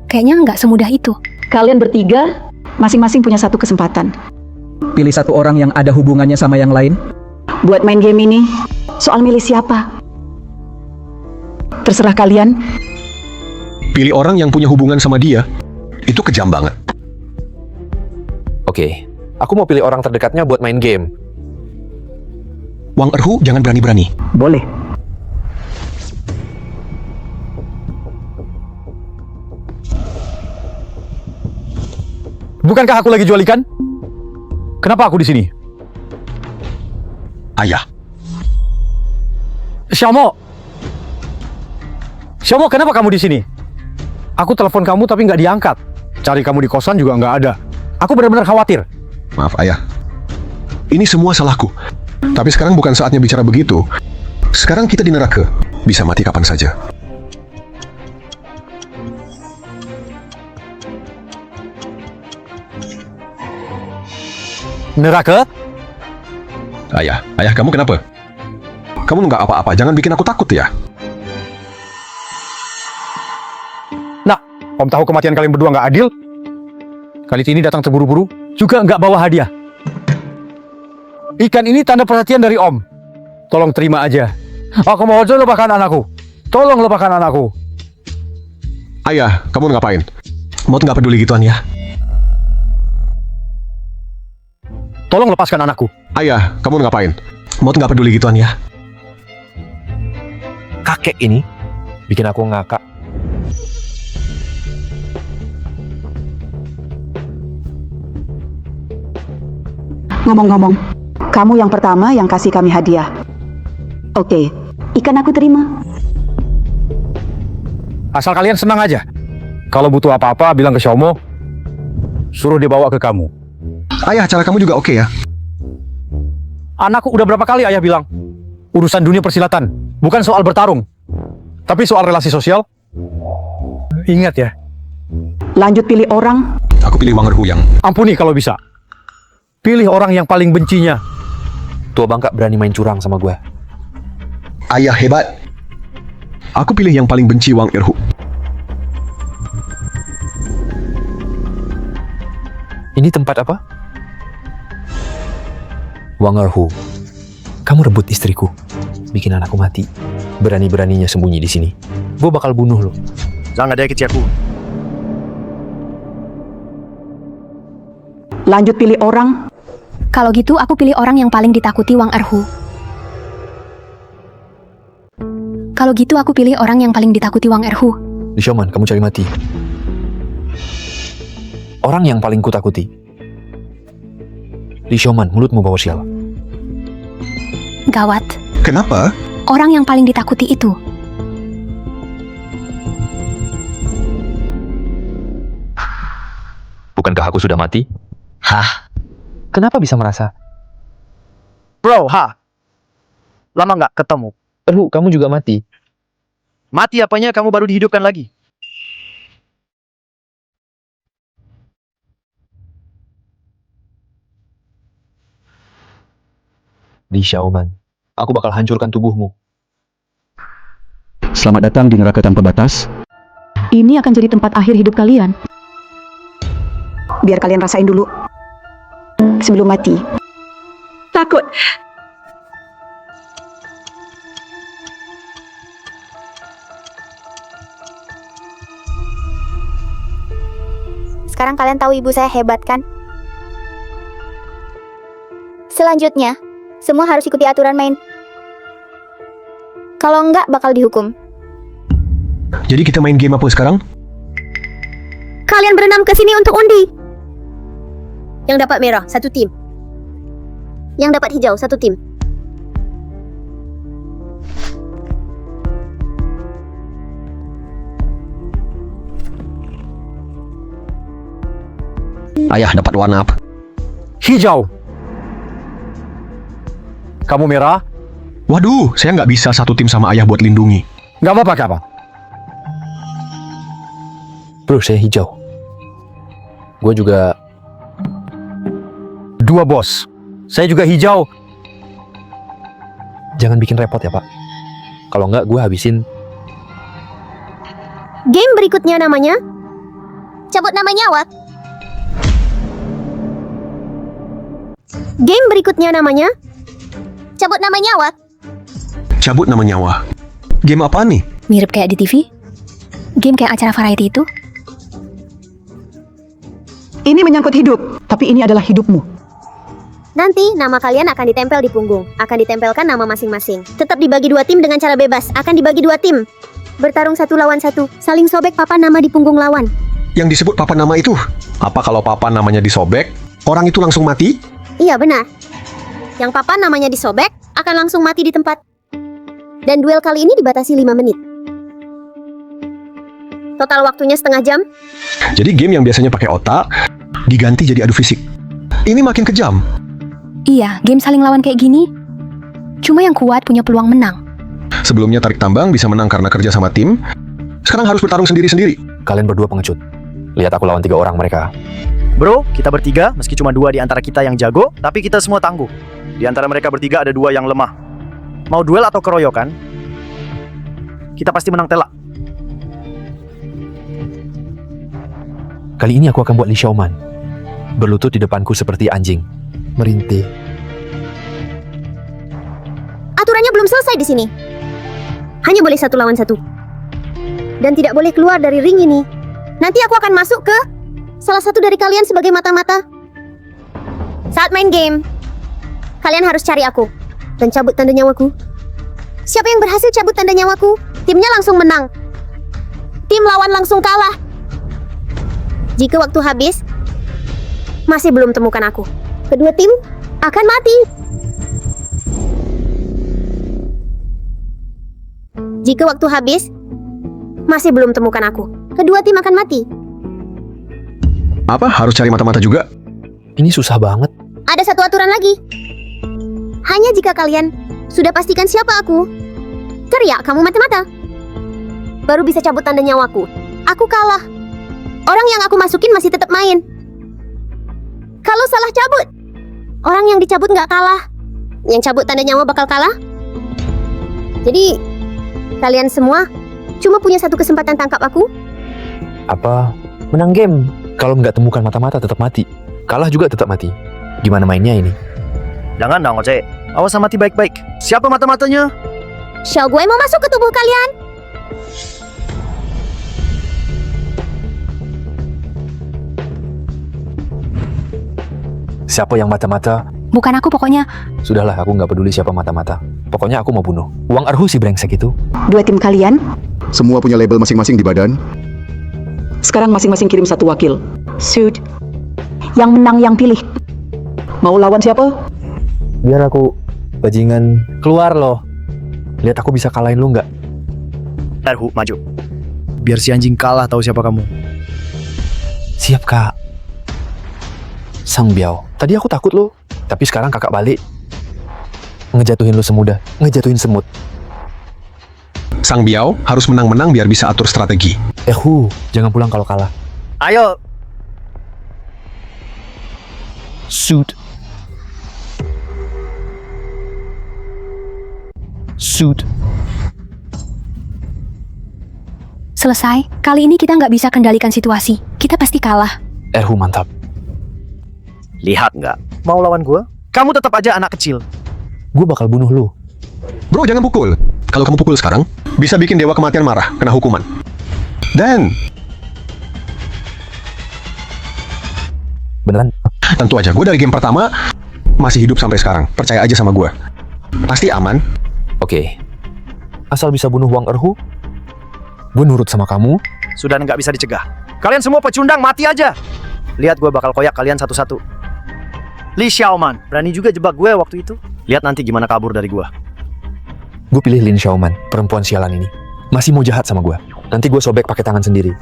kayaknya nggak semudah itu. Kalian bertiga masing-masing punya satu kesempatan. Pilih satu orang yang ada hubungannya sama yang lain. Buat main game ini, soal milih siapa. Terserah kalian. Pilih orang yang punya hubungan sama dia. Itu kejam banget. Oke, aku mau pilih orang terdekatnya buat main game. Wang Erhu jangan berani-berani. Boleh. Bukankah aku lagi jual ikan? Kenapa aku di sini? Ayah, Xiaomo! Xiaomo, kenapa kamu di sini? Aku telepon kamu tapi nggak diangkat. Cari kamu di kosan juga nggak ada. Aku benar-benar khawatir. maaf ayah. Ini semua salahku. Tapi sekarang bukan saatnya bicara begitu. Sekarang kita di neraka. Bisa mati kapan saja. Neraka? Ayah, kamu kenapa? Kamu nggak apa-apa, jangan bikin aku takut ya. Nak, Om tahu kematian kalian berdua nggak adil. Kali ini datang terburu-buru, juga nggak bawa hadiah. Ikan ini tanda perhatian dari Om. Tolong terima aja. Aku mohon lepaskan anakku. Tolong lepaskan anakku. Ayah, kamu ngapain? Maut nggak peduli gituan ya. Tolong lepaskan anakku. Ayah, kamu ngapain? Maut nggak peduli gituan ya. Kakek ini bikin aku ngakak. Ngomong-ngomong, kamu yang pertama yang kasih kami hadiah. Oke, ikan aku terima. Asal kalian senang aja. Kalau butuh apa-apa, bilang ke Xiaomo. Suruh dia bawa ke kamu. Ayah, cara kamu juga oke ya. Anakku udah berapa kali ayah bilang, urusan dunia persilatan, bukan soal bertarung, tapi soal relasi sosial. Ingat ya. Lanjut pilih orang. Aku pilih Wang Erhu yang... Ampuni kalau bisa. Pilih orang yang paling bencinya. Tua bangka berani main curang sama gue. Ayah hebat. Aku pilih yang paling benci Wang Erhu. Ini tempat apa? Wang Erhu, kamu rebut istriku, bikin anakku mati. Berani-beraninya sembunyi di sini. Gue bakal bunuh lo. Jangan deketi aku. Lanjut pilih orang. Kalau gitu, aku pilih orang yang paling ditakuti Wang Erhu. Kalau gitu, aku pilih orang yang paling ditakuti Wang Erhu. Li Xiaoman, kamu cari mati. Orang yang paling kutakuti. Li Xiaoman, mulutmu bawa sial. Gawat. Kenapa? Orang yang paling ditakuti itu. Bukankah aku sudah mati? Hah? Kenapa bisa merasa? Bro, lama nggak ketemu. Erhu, kamu juga mati. Mati apanya, kamu baru dihidupkan lagi. Li Xiaoman, aku bakal hancurkan tubuhmu. Selamat datang di neraka tanpa batas. Ini akan jadi tempat akhir hidup kalian. Biar kalian rasain dulu. Sebelum mati. Takut. Sekarang kalian tahu ibu saya hebat kan? Selanjutnya, semua harus ikuti aturan main. Kalau enggak, bakal dihukum. Jadi kita main game apa sekarang? Kalian berenam ke sini untuk undi. Yang dapat merah, satu tim. Yang dapat hijau, satu tim. Ayah dapat warna apa? Hijau. Kamu merah? Waduh, saya nggak bisa satu tim sama ayah buat lindungi. Nggak apa-apa, Kak. Bro, saya hijau. Gue juga... Dua bos. Saya juga hijau. Jangan bikin repot ya, Pak. Kalau nggak, gue habisin. Game berikutnya namanya cabut nama nyawa. Game berikutnya namanya cabut nama nyawa. Cabut nama nyawa. Game apa nih? Mirip kayak di TV. Game kayak acara variety itu. Ini menyangkut hidup, tapi ini adalah hidupmu. Nanti nama kalian akan ditempel di punggung. Akan ditempelkan nama masing-masing. Tetap dibagi 2 tim dengan cara bebas. Akan dibagi 2 tim. Bertarung 1 lawan 1. Saling sobek papan nama di punggung lawan. Yang disebut papan nama itu? Apa kalau papan namanya disobek, orang itu langsung mati? Iya benar. Yang papan namanya disobek akan langsung mati di tempat. Dan duel kali ini dibatasi 5 menit. Total waktunya setengah jam. Jadi game yang biasanya pakai otak, diganti jadi adu fisik. Ini makin kejam. Iya, game saling lawan kayak gini. Cuma yang kuat punya peluang menang. Sebelumnya tarik tambang bisa menang karena kerja sama tim. Sekarang harus bertarung sendiri-sendiri. Kalian berdua pengecut. Lihat aku lawan 3 orang mereka. Bro, kita bertiga, meski cuma 2 di antara kita yang jago, tapi kita semua tangguh. Di antara mereka bertiga ada 2 yang lemah. Mau duel atau keroyokan? Kita pasti menang telak. Kali ini aku akan buat Li Xiaoman berlutut di depanku seperti anjing, merintih. Aturannya belum selesai di sini. Hanya boleh 1 lawan 1. Dan tidak boleh keluar dari ring ini. Nanti aku akan masuk ke salah satu dari kalian sebagai mata-mata. Saat main game, kalian harus cari aku dan cabut tanda nyawaku. Siapa yang berhasil cabut tanda nyawaku, timnya langsung menang. Tim lawan langsung kalah. Jika waktu habis, masih belum temukan aku, kedua tim akan mati. Jika waktu habis, masih belum temukan aku, kedua tim akan mati. Apa? Harus cari mata-mata juga? Ini susah banget. Ada 1 aturan lagi. Hanya jika kalian sudah pastikan siapa aku, teriak kamu mata-mata, baru bisa cabut tanda nyawaku. Aku kalah. Orang yang aku masukin masih tetap main. Kalau salah cabut, orang yang dicabut nggak kalah. Yang cabut tanda nyawa bakal kalah. Jadi, kalian semua cuma punya 1 kesempatan tangkap aku. Apa? Menang game. Kalau nggak temukan mata-mata tetap mati. Kalah juga tetap mati. Gimana mainnya ini? Jangan dong, Oce. Awas mati baik-baik. Siapa mata-matanya? Xiao Guai mau masuk ke tubuh kalian. Siapa yang mata-mata? Bukan aku pokoknya. Sudahlah, aku nggak peduli siapa mata-mata. Pokoknya aku mau bunuh. Wang Erhu si brengsek itu. 2 tim kalian, Semua punya label masing-masing di badan. sekarang masing-masing kirim 1 wakil. Shoot. Yang menang yang pilih. Mau lawan siapa? Biar aku bajingan keluar loh. Lihat aku bisa kalahin lu nggak? Erhu, maju. Biar si anjing kalah tahu siapa kamu. Siap, Kak. Sang Biao. Tadi aku takut lo, tapi sekarang kakak balik. Ngejatuhin lu semudah, ngejatuhin semut. Sang Biao harus menang-menang biar bisa atur strategi. Jangan pulang kalau kalah. Ayo. Shoot. Shoot. Selesai. Kali ini kita nggak bisa kendalikan situasi. Kita pasti kalah. Mantap. Lihat nggak? Mau lawan gue? Kamu tetap aja anak kecil. Gue bakal bunuh lu. Bro, jangan pukul. Kalau kamu pukul sekarang, bisa bikin Dewa Kematian marah, kena hukuman. Dan Beneran? tentu aja, gue dari game pertama masih hidup sampai sekarang. Percaya aja sama gue. Pasti aman. Oke. Asal bisa bunuh Wang Erhu, gue nurut sama kamu. Sudah nggak bisa dicegah. Kalian semua pecundang, mati aja. Lihat gue bakal koyak kalian satu-satu. Li Xiaoman, berani juga jebak gue waktu itu. Lihat nanti gimana kabur dari gue. Gue pilih Lin Xiaoman, perempuan sialan ini. Masih mau jahat sama gue. Nanti gue sobek pakai tangan sendiri.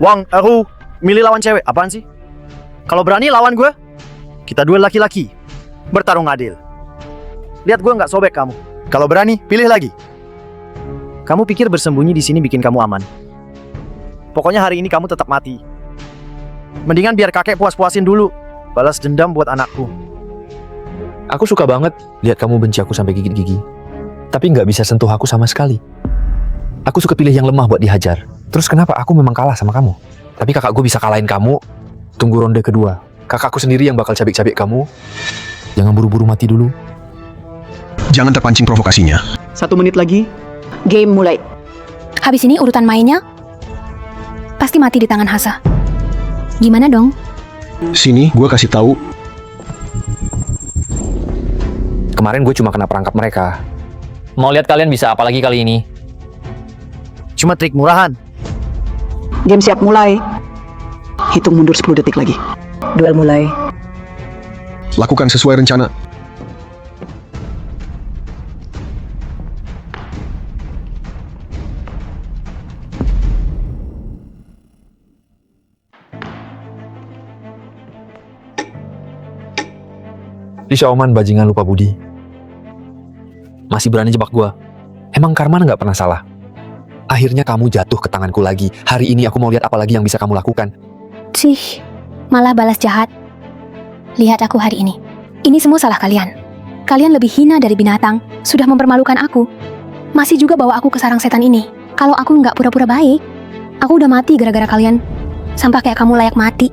Wang Erhu, milih lawan cewek, apaan sih? Kalau berani lawan gue, kita duel laki-laki. Bertarung adil. Lihat gue nggak sobek kamu. Kalau berani, pilih lagi. Kamu pikir bersembunyi di sini bikin kamu aman? Pokoknya hari ini kamu tetap mati. Mendingan biar kakek puas-puasin dulu. Balas dendam buat anakku. Aku suka banget lihat kamu benci aku sampai gigit gigi. tapi nggak bisa sentuh aku sama sekali. Aku suka pilih yang lemah buat dihajar. Terus kenapa aku memang kalah sama kamu? Tapi kakak gue bisa kalahin kamu. Tunggu ronde kedua. Kakakku sendiri yang bakal cabik-cabik kamu. Jangan buru-buru mati dulu. Jangan terpancing provokasinya. 1 menit lagi, game mulai. Habis ini urutan mainnya pasti mati di tangan Hasa. Gimana dong? Sini, gue kasih tahu. Kemarin gue cuma kena perangkap mereka. Mau lihat kalian bisa apa lagi kali ini? Cuma trik murahan. Game siap mulai. Hitung mundur 10 detik lagi. Duel mulai. Lakukan sesuai rencana. Li Xiaoman bajingan lupa budi. Masih berani jebak gua. Emang Karman nggak pernah salah. Akhirnya kamu jatuh ke tanganku lagi. Hari ini aku mau lihat apa lagi yang bisa kamu lakukan. Cih, malah balas jahat. Lihat aku hari ini. Ini semua salah kalian. Kalian lebih hina dari binatang. Sudah mempermalukan aku. Masih juga bawa aku ke sarang setan ini. Kalau aku nggak pura-pura baik, aku udah mati gara-gara kalian. Sampai kayak kamu layak mati.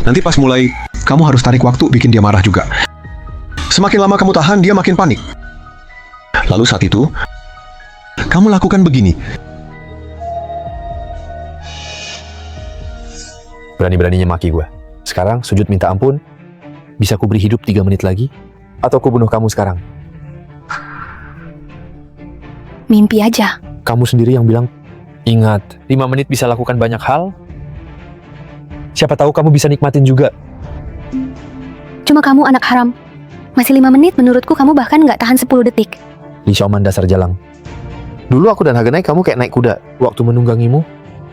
Nanti pas mulai, kamu harus tarik waktu bikin dia marah juga. Semakin lama kamu tahan, dia makin panik. Lalu saat itu, kamu lakukan begini. Berani-beraninya maki gue. Sekarang sujud minta ampun. Bisa ku beri hidup 3 menit lagi? Atau ku bunuh kamu sekarang? Mimpi aja. Kamu sendiri yang bilang, ingat, 5 menit bisa lakukan banyak hal. Siapa tahu kamu bisa nikmatin juga. Cuma kamu anak haram. Masih 5 menit menurutku kamu bahkan nggak tahan 10 detik. Li Xiaoman dasar jalang. Dulu aku dan Hagenai kamu kayak naik kuda. Waktu menunggangimu,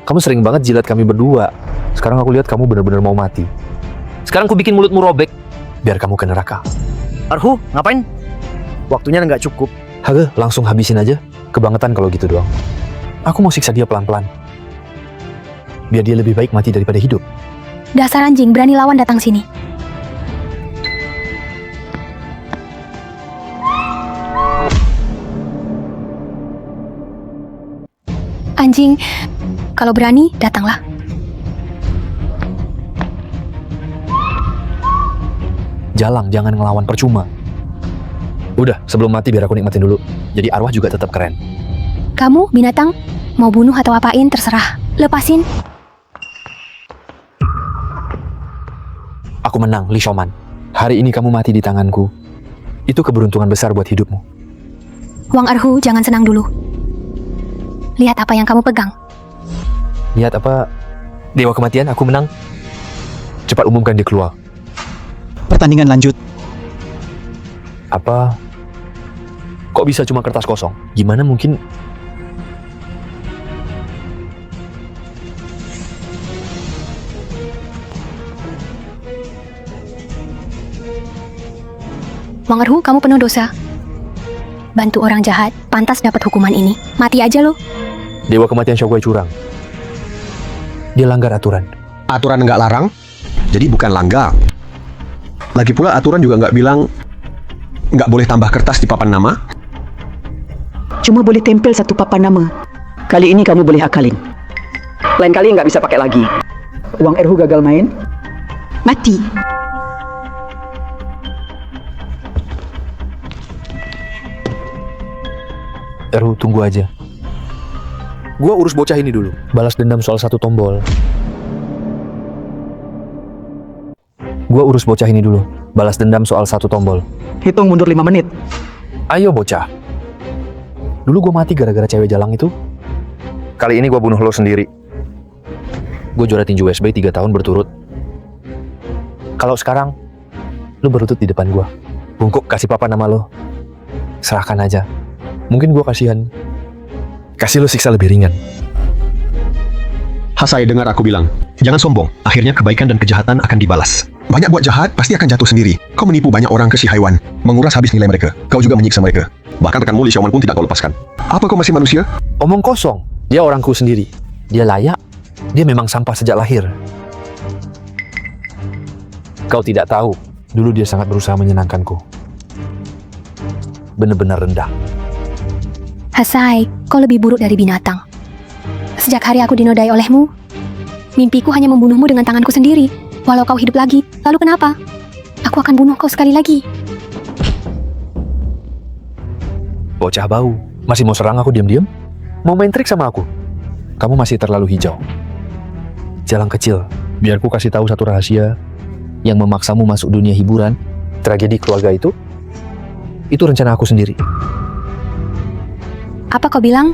kamu sering banget jilat kami berdua. Sekarang aku lihat kamu benar-benar mau mati. Sekarang aku bikin mulutmu robek, biar kamu ke neraka. Arhu, ngapain? Waktunya nggak cukup. Hage, langsung habisin aja. Kebangetan kalau gitu doang. Aku mau siksa dia pelan-pelan. Biar dia lebih baik mati daripada hidup. Dasar anjing, berani lawan datang sini. Anjing, kalau berani, datanglah. Jalang, jangan ngelawan percuma. Udah, sebelum mati biar aku nikmatin dulu. Jadi arwah juga tetap keren. Kamu, binatang, mau bunuh atau apain, terserah. Lepasin. Aku menang, Li Xiaoman. Hari ini kamu mati di tanganku. Itu keberuntungan besar buat hidupmu. Wang Erhu, jangan senang dulu. Lihat apa yang kamu pegang. Lihat apa? Dewa kematian, aku menang. Cepat umumkan dia keluar. Pertandingan lanjut. Apa? Kok bisa cuma kertas kosong? Gimana mungkin? Wang Erhu, kamu penuh dosa. Bantu orang jahat, pantas dapat hukuman ini. Mati aja lo. Dewa kematian Xiaoguai curang. Dia langgar aturan. Aturan nggak larang, jadi bukan langgar. Lagi pula aturan juga nggak bilang nggak boleh tambah kertas di papan nama. Cuma boleh tempel 1 papan nama. Kali ini kamu boleh akalin. Lain kali nggak bisa pakai lagi. Wang Erhu gagal main, mati. Erhu, tunggu aja. Gua urus bocah ini dulu. Balas dendam soal 1 tombol. Gua urus bocah ini dulu. Balas dendam soal 1 tombol. Hitung mundur 5 menit. Ayo bocah. Dulu gua mati gara-gara cewek jalang itu. Kali ini gua bunuh lo sendiri. Gua juara tinju WSB 3 tahun berturut. Kalau sekarang, lo berlutut di depan gua. Bungkuk kasih papa nama lo. Serahkan aja. Mungkin gua kasihan. Kasih lo siksa lebih ringan. Hasai, dengar aku bilang, jangan sombong. Akhirnya kebaikan dan kejahatan akan dibalas. Banyak buat jahat, pasti akan jatuh sendiri. Kau menipu banyak orang ke si Haiwan, menguras habis nilai mereka. Kau juga menyiksa mereka. Bahkan rekanmu Li Xiaoman pun tidak kau lepaskan. Apa kau masih manusia? Omong kosong. Dia orangku sendiri. Dia layak. Dia memang sampah sejak lahir. Kau tidak tahu, dulu dia sangat berusaha menyenangkanku. Benar-benar rendah. Hasai, kau lebih buruk dari binatang. Sejak hari aku dinodai olehmu, mimpiku hanya membunuhmu dengan tanganku sendiri. Walau kau hidup lagi, lalu kenapa? Aku akan bunuh kau sekali lagi. Bocah bau, masih mau serang aku diam-diam? Mau main trik sama aku? Kamu masih terlalu hijau. Jalan kecil, biar ku kasih tahu satu rahasia yang memaksamu masuk dunia hiburan. Tragedi keluarga itu rencana aku sendiri. Apa kau bilang?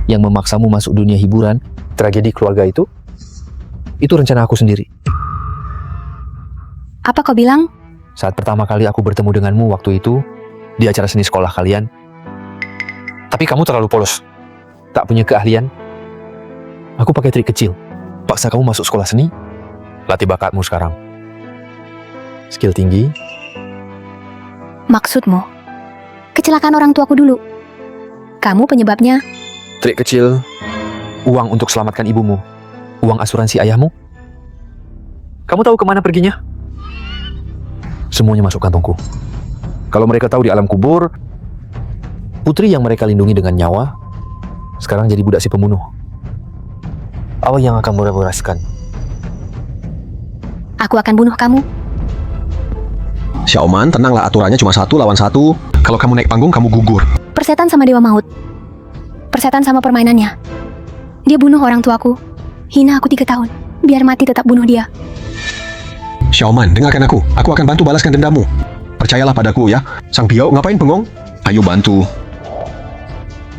Yang memaksamu masuk dunia hiburan, tragedi keluarga itu rencana aku sendiri. Apa kau bilang? Saat pertama kali aku bertemu denganmu waktu itu di acara seni sekolah kalian. Tapi kamu terlalu polos, tak punya keahlian. Aku pakai trik kecil, paksa kamu masuk sekolah seni, latih bakatmu sekarang. Skill tinggi. Maksudmu? Kecelakaan orang tuaku dulu. Kamu penyebabnya. Trik kecil, uang untuk selamatkan ibumu, uang asuransi ayahmu. Kamu tahu kemana perginya? Semuanya masuk kantongku. Kalau mereka tahu di alam kubur, putri yang mereka lindungi dengan nyawa, sekarang jadi budak si pembunuh. Apa yang akan murah-murahkan? Aku akan bunuh kamu. Xiaoman, tenanglah, aturannya cuma 1 lawan 1. Kalau kamu naik panggung, kamu gugur. Persetan sama Dewa Maut. Persetan sama permainannya. Dia bunuh orang tuaku. Hina aku 3 tahun. Biar mati tetap bunuh dia. Xiaoman, dengarkan aku. Aku akan bantu balaskan dendammu. Percayalah padaku ya. Sang Biao, ngapain bengong? Ayo bantu.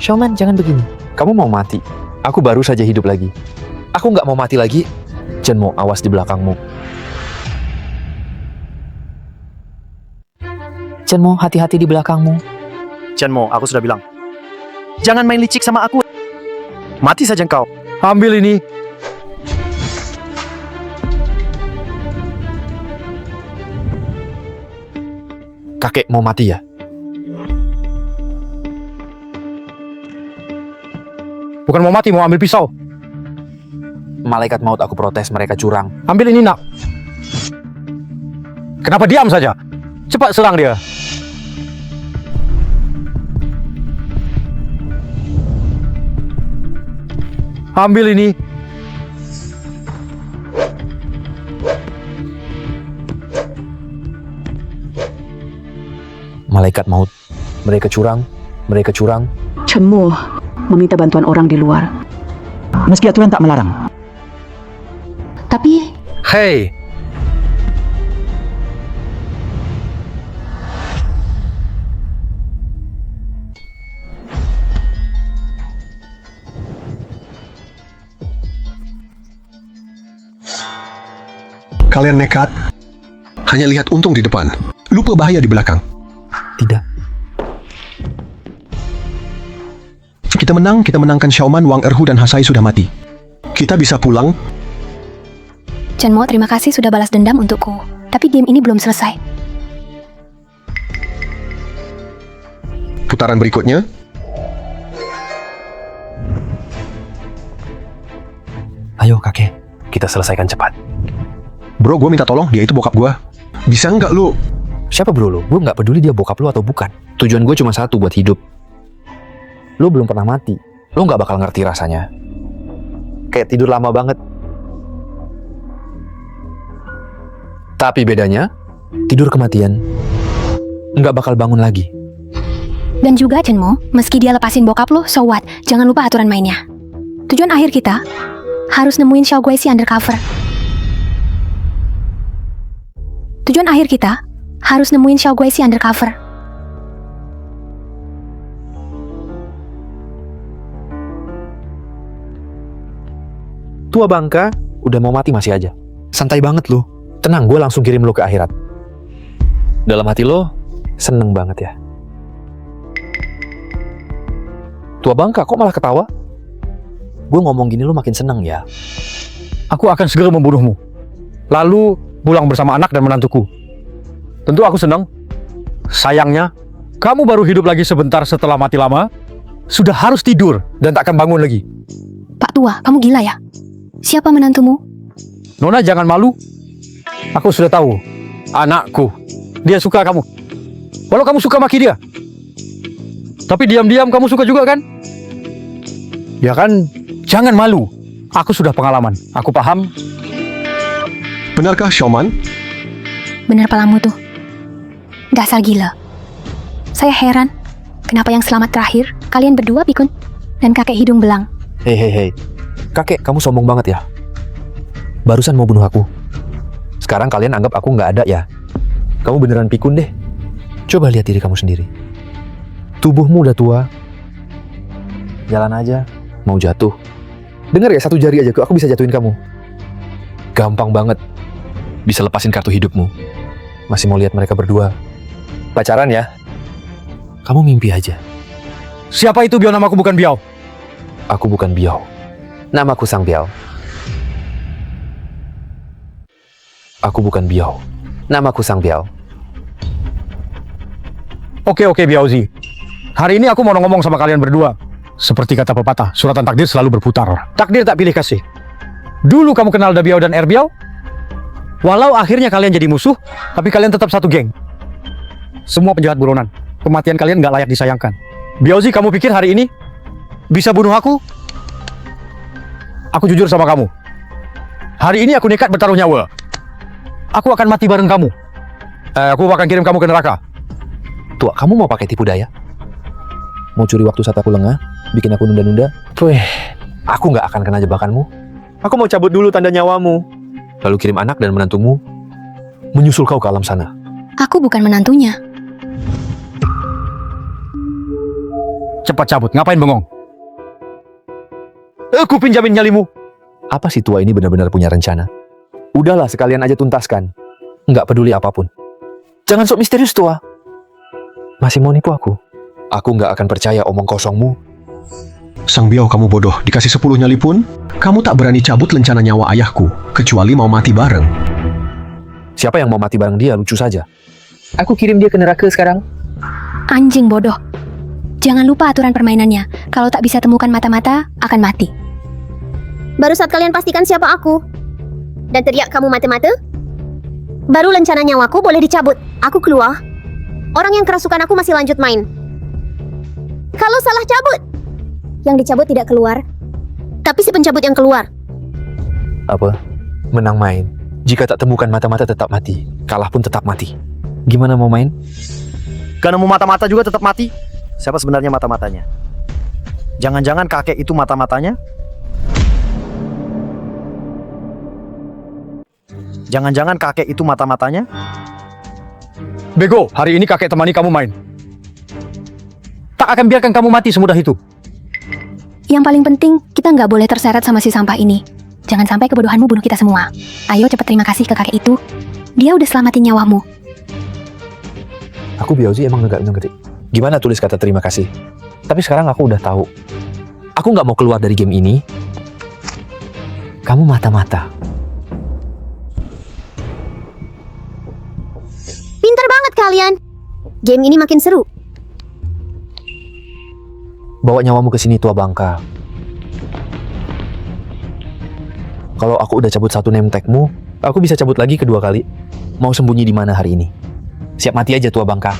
Xiaoman, jangan begini. Kamu mau mati. Aku baru saja hidup lagi. Aku nggak mau mati lagi. Chenmo, awas di belakangmu. Chenmo, hati-hati di belakangmu. Chenmo, aku sudah bilang. Jangan main licik sama aku. Mati saja engkau. Ambil ini. Kakek mau mati ya? Bukan mau mati, mau ambil pisau. Malaikat maut, aku protes, mereka curang. Ambil ini, nak. Kenapa diam saja? Cepat serang dia. Ambil ini. Malaikat maut, mereka curang, mereka curang. Chenmo meminta bantuan orang di luar. Meski aturan tak melarang. Tapi Hei, Kalian nekat. Hanya lihat untung di depan. Lupa bahaya di belakang. Tidak. Kita menangkan Xiaoman, Wang Erhu, dan Hasai sudah mati. Kita bisa pulang. Chenmo, terima kasih sudah balas dendam untukku. Tapi game ini belum selesai. Putaran berikutnya. Ayo kakek, kita selesaikan cepat. Bro, gue minta tolong, dia itu bokap gue. Bisa nggak lu? Siapa bro lo? Gue nggak peduli dia bokap lo atau bukan. Tujuan gue cuma satu, buat hidup. Lo belum pernah mati. Lo nggak bakal ngerti rasanya. Kayak tidur lama banget. Tapi bedanya, tidur kematian nggak bakal bangun lagi. Dan juga Chenmo, meski dia lepasin bokap lo, so what? Jangan lupa aturan mainnya. Tujuan akhir kita harus nemuin Xiao Guixi undercover. Tujuan akhir kita harus nemuin Xiao Guixi undercover. Tua bangka, udah mau mati masih aja. Santai banget lo. Tenang, gue langsung kirim lo ke akhirat. Dalam hati lo, seneng banget ya. Tua bangka, kok malah ketawa? Gue ngomong gini lo makin seneng ya. aku akan segera membunuhmu. Lalu pulang bersama anak dan menantuku. Tentu aku senang. Sayangnya, kamu baru hidup lagi sebentar setelah mati lama. Sudah harus tidur dan tak akan bangun lagi. Pak Tua, kamu gila ya? Siapa menantumu? Nona, jangan malu. Aku sudah tahu. Anakku. Dia suka kamu. Walau kamu suka maki dia. Tapi diam-diam kamu suka juga kan? Ya kan, jangan malu. Aku sudah pengalaman. Aku paham. Benarkah, Xiaoman? Bener palamu tuh. Dasar gila. Saya heran, kenapa yang selamat terakhir kalian berdua pikun dan kakek hidung belang. Hei. Kakek, kamu sombong banget ya. Barusan mau bunuh aku. Sekarang kalian anggap aku nggak ada ya. Kamu beneran pikun deh. Coba lihat diri kamu sendiri. Tubuhmu udah tua. Jalan aja, mau jatuh. Dengar ya, 1 jari aja aku bisa jatuhin kamu. Gampang banget. Bisa lepasin kartu hidupmu. Masih mau lihat mereka berdua pacaran ya? Kamu mimpi aja. Siapa itu Biao? Namaku bukan Biao. Aku bukan Biao. Namaku Sang Biao. Aku bukan Biao. Namaku Sang Biao. Oke, Biaozi. Hari ini aku mau ngomong sama kalian berdua. Seperti kata pepatah, suratan takdir selalu berputar. Takdir tak pilih kasih. Dulu kamu kenal Da Biao dan Er Biao. Walau akhirnya kalian jadi musuh, tapi kalian tetap satu geng. Semua penjahat buronan. Kematian kalian gak layak disayangkan. Biaozi, kamu pikir hari ini bisa bunuh aku? Aku jujur sama kamu. Hari ini aku nekat bertaruh nyawa. Aku akan mati bareng kamu. Aku akan kirim kamu ke neraka. Tua, kamu mau pakai tipu daya? Mau curi waktu saat aku lengah? Bikin aku nunda-nunda? Aku nggak akan kena jebakanmu. Aku mau cabut dulu tanda nyawamu. Lalu kirim anak dan menantumu menyusul kau ke alam sana. Aku bukan menantunya. Cepat cabut, ngapain bengong? Aku pinjamin nyalimu. Apa si tua ini benar-benar punya rencana? Udahlah, sekalian aja tuntaskan. Nggak peduli apapun. Jangan sok misterius, tua. Masih mau nipu aku? Aku nggak akan percaya omong kosongmu. Sang Biao, kamu bodoh. Dikasih 10 nyali pun, kamu tak berani cabut lencana nyawa ayahku, kecuali mau mati bareng. Siapa yang mau mati bareng dia? Lucu saja. Aku kirim dia ke neraka sekarang. Anjing bodoh. Jangan lupa aturan permainannya. Kalau tak bisa temukan mata-mata, akan mati. Baru saat kalian pastikan siapa aku dan teriak kamu mata-mata, baru lencana nyawaku boleh dicabut. Aku keluar. Orang yang kerasukan aku masih lanjut main. Kalau salah cabut, yang dicabut tidak keluar, tapi si pencabut yang keluar. Apa? Menang main. Jika tak temukan mata-mata tetap mati. Kalah pun tetap mati. Gimana mau main? Gak nemu mata-mata juga tetap mati. Siapa sebenarnya mata-matanya? Jangan-jangan kakek itu mata-matanya? Jangan-jangan kakek itu mata-matanya? Bego, hari ini kakek temani kamu main. Tak akan biarkan kamu mati semudah itu. Yang paling penting, kita nggak boleh terseret sama si sampah ini. Jangan sampai kebodohanmu bunuh kita semua. Ayo cepat terima kasih ke kakek itu. Dia udah selamatin nyawamu. Aku Biaozi emang nggak ngerti. Gimana tulis kata terima kasih? Tapi sekarang aku udah tahu. Aku nggak mau keluar dari game ini. Kamu mata-mata. Pintar banget kalian. Game ini makin seru. Bawa nyawamu ke sini, tua bangka. Kalau aku udah cabut satu name tag-mu, aku bisa cabut lagi kedua kali. Mau sembunyi di mana hari ini? Siap mati aja, tua bangka.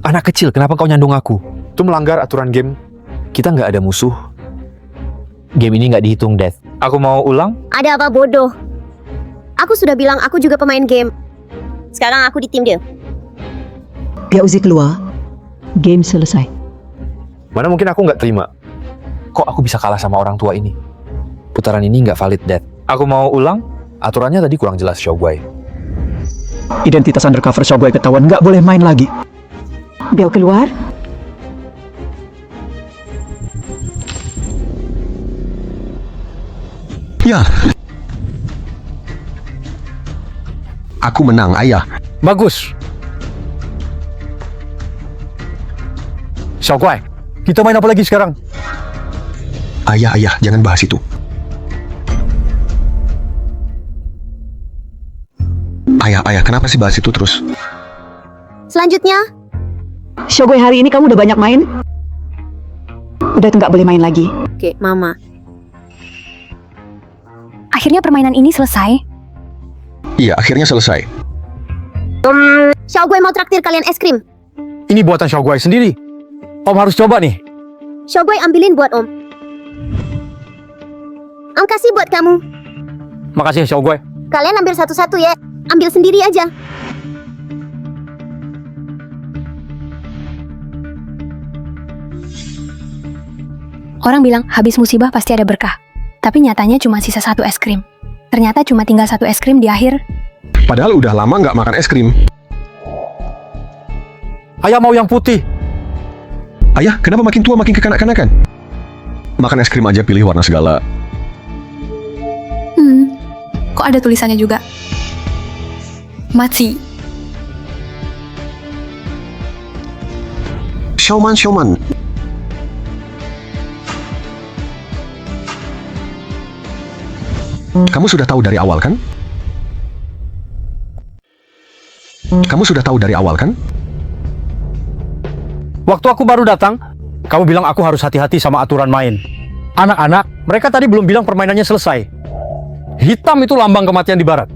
Anak kecil, kenapa kau nyandung aku? Itu melanggar aturan game. Kita nggak ada musuh. Game ini nggak dihitung death. Aku mau ulang? Ada apa bodoh? Aku sudah bilang aku juga pemain game. Sekarang aku di tim dia. Biaozi keluar. Game selesai. Mana mungkin aku nggak terima. Kok aku bisa kalah sama orang tua ini? Putaran ini nggak valid, Dad. Aku mau ulang. Aturannya tadi kurang jelas, Xiaoguai. Identitas undercover Xiaoguai ketahuan, nggak boleh main lagi. Biao keluar. Ya. Aku menang, ayah. Bagus. Xiaoguai, kita main apa lagi sekarang? Ayah, jangan bahas itu. Ayah, kenapa sih bahas itu terus? Selanjutnya, Xiaoguai, hari ini kamu udah banyak main. Udah nggak boleh main lagi. oke, Mama. Akhirnya permainan ini selesai. Iya, akhirnya selesai. Xiao Guai mau traktir kalian es krim. Ini buatan Xiao Guai sendiri. Om harus coba nih. Xiao Guai ambilin buat Om. Om kasih buat kamu. Makasih Xiao Guai. Kalian ambil satu-satu ya. Ambil sendiri aja. Orang bilang habis musibah pasti ada berkah. Tapi nyatanya cuma sisa 1 es krim. Ternyata cuma tinggal 1 es krim di akhir. Padahal udah lama nggak makan es krim. Ayah mau yang putih. Ayah, kenapa makin tua makin kekanak-kanakan? Makan es krim aja pilih warna segala. Kok ada tulisannya juga? Maci. Xiaoman. Kamu sudah tahu dari awal kan? Waktu aku baru datang, kamu bilang aku harus hati-hati sama aturan main. Anak-anak, mereka tadi belum bilang permainannya selesai. Hitam itu lambang kematian di barat.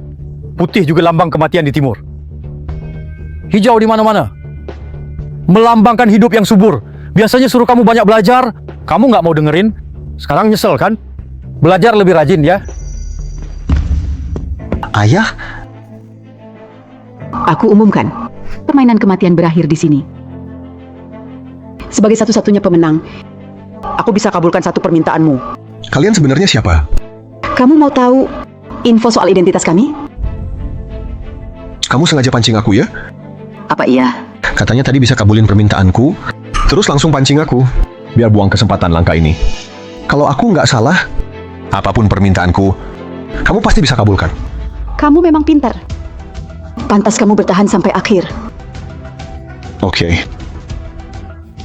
Putih juga lambang kematian di timur. Hijau di mana-mana. Melambangkan hidup yang subur. Biasanya suruh kamu banyak belajar, kamu nggak mau dengerin. Sekarang nyesel kan? Belajar lebih rajin ya. Ayah, Aku umumkan, permainan kematian berakhir di sini. Sebagai satu-satunya pemenang, aku bisa kabulkan satu permintaanmu. kalian sebenarnya siapa? Kamu mau tahu info soal identitas kami? Kamu sengaja pancing aku ya? Apa iya? Katanya tadi bisa kabulin permintaanku, terus langsung pancing aku, biar buang kesempatan langka ini. Kalau aku nggak salah, apapun permintaanku, kamu pasti bisa kabulkan. Kamu memang pintar. Pantas kamu bertahan sampai akhir. Oke.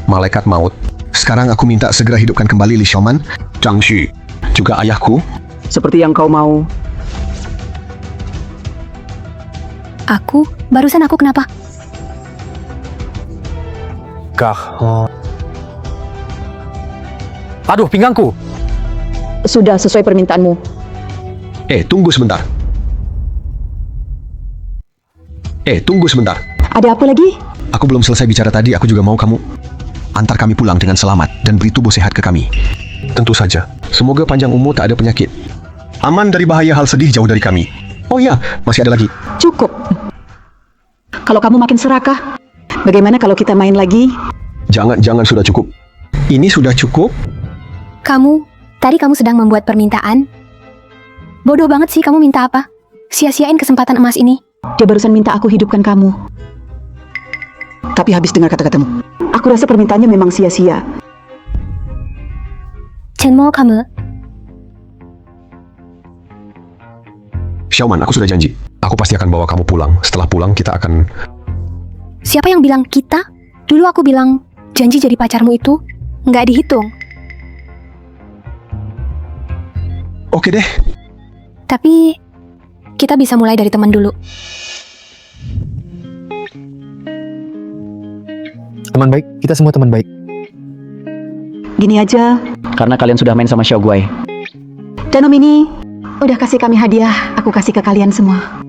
Malaikat maut, sekarang aku minta segera hidupkan kembali Li Xiaoman, Zhang Xu, juga ayahku. Seperti yang kau mau. Barusan aku kenapa? Aduh, pinggangku. Sudah sesuai permintaanmu. Tunggu sebentar. Ada apa lagi? Aku belum selesai bicara tadi, aku juga mau kamu antar kami pulang dengan selamat dan beri tubuh sehat ke kami. Tentu saja. Semoga panjang umur, tak ada penyakit. Aman dari bahaya hal sedih, jauh dari kami. Oh iya, masih ada lagi. Cukup. Kalau kamu makin serakah, bagaimana kalau kita main lagi? Jangan, sudah cukup. Ini sudah cukup? Tadi kamu sedang membuat permintaan. Bodoh banget sih, kamu minta apa? Sia-siain kesempatan emas ini. Dia barusan minta aku hidupkan kamu. Tapi habis dengar kata-katamu, aku rasa permintaannya memang sia-sia. Cenmo kamu. Xiaoman, aku sudah janji. Aku pasti akan bawa kamu pulang. Setelah pulang, kita akan... Siapa yang bilang kita? Dulu aku bilang janji jadi pacarmu itu nggak dihitung. Oke deh. Tapi kita bisa mulai dari teman dulu. Teman baik, kita semua teman baik. Gini aja, Karena kalian sudah main sama Xiao Guai. dan Om ini udah kasih kami hadiah, aku kasih ke kalian semua.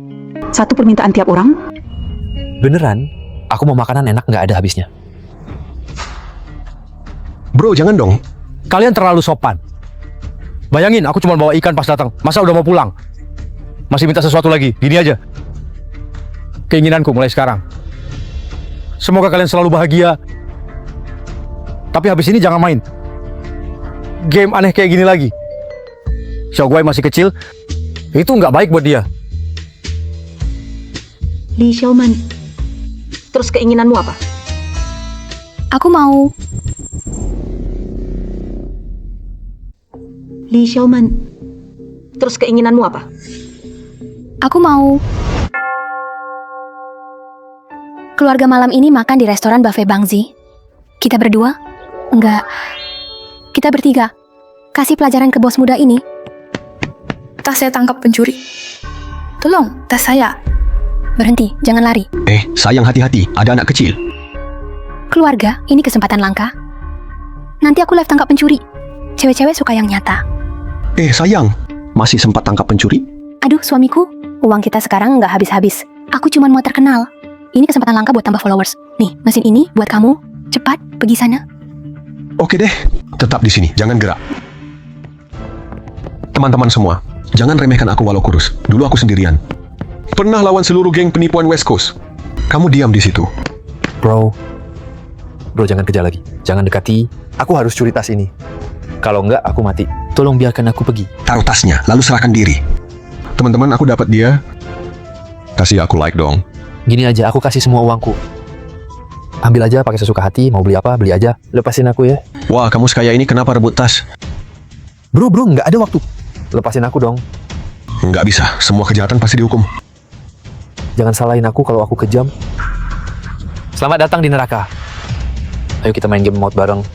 Satu permintaan tiap orang. Beneran? Aku mau makanan enak nggak ada habisnya. Bro, jangan dong. Kalian terlalu sopan. Bayangin, aku cuma bawa ikan pas datang. Masa udah mau pulang? Masih minta sesuatu lagi. Gini aja. Keinginanku mulai sekarang. Semoga kalian selalu bahagia. Tapi habis ini jangan main game aneh kayak gini lagi. Xiao Guai masih kecil. Itu nggak baik buat dia. Li Xiaoman, terus keinginanmu apa? Aku mau Li Xiaoman, terus keinginanmu apa? keluarga malam ini makan di restoran buffet Bangzi. Kita berdua? Enggak. Kita bertiga. Kasih pelajaran ke bos muda ini. Tas saya tangkap pencuri. Tolong, tas saya. Berhenti, jangan lari. Sayang, hati-hati. Ada anak kecil. Keluarga, ini kesempatan langka. Nanti aku live tangkap pencuri. Cewek-cewek suka yang nyata. Sayang. Masih sempat tangkap pencuri? Aduh, suamiku. Uang kita sekarang nggak habis-habis. Aku cuma mau terkenal. Ini kesempatan langka buat tambah followers. Nih, mesin ini buat kamu. Cepat, pergi sana. Oke deh, tetap di sini, jangan gerak. Teman-teman semua, jangan remehkan aku walau kurus. Dulu aku sendirian. Pernah lawan seluruh geng penipuan West Coast. Kamu diam di situ. Bro, jangan kejar lagi. Jangan dekati. Aku harus curi tas ini. Kalau enggak, aku mati. Tolong biarkan aku pergi. Taruh tasnya, lalu serahkan diri. Teman-teman, aku dapat dia. Kasih aku like dong. Gini aja, aku kasih semua uangku. Ambil aja pakai sesuka hati, mau beli apa, beli aja. Lepasin aku ya. Wah, kamu sekaya ini kenapa rebut tas? Bro, nggak ada waktu. Lepasin aku dong. Nggak bisa, semua kejahatan pasti dihukum. Jangan salahin aku kalau aku kejam. Selamat datang di neraka. Ayo kita main game mode bareng.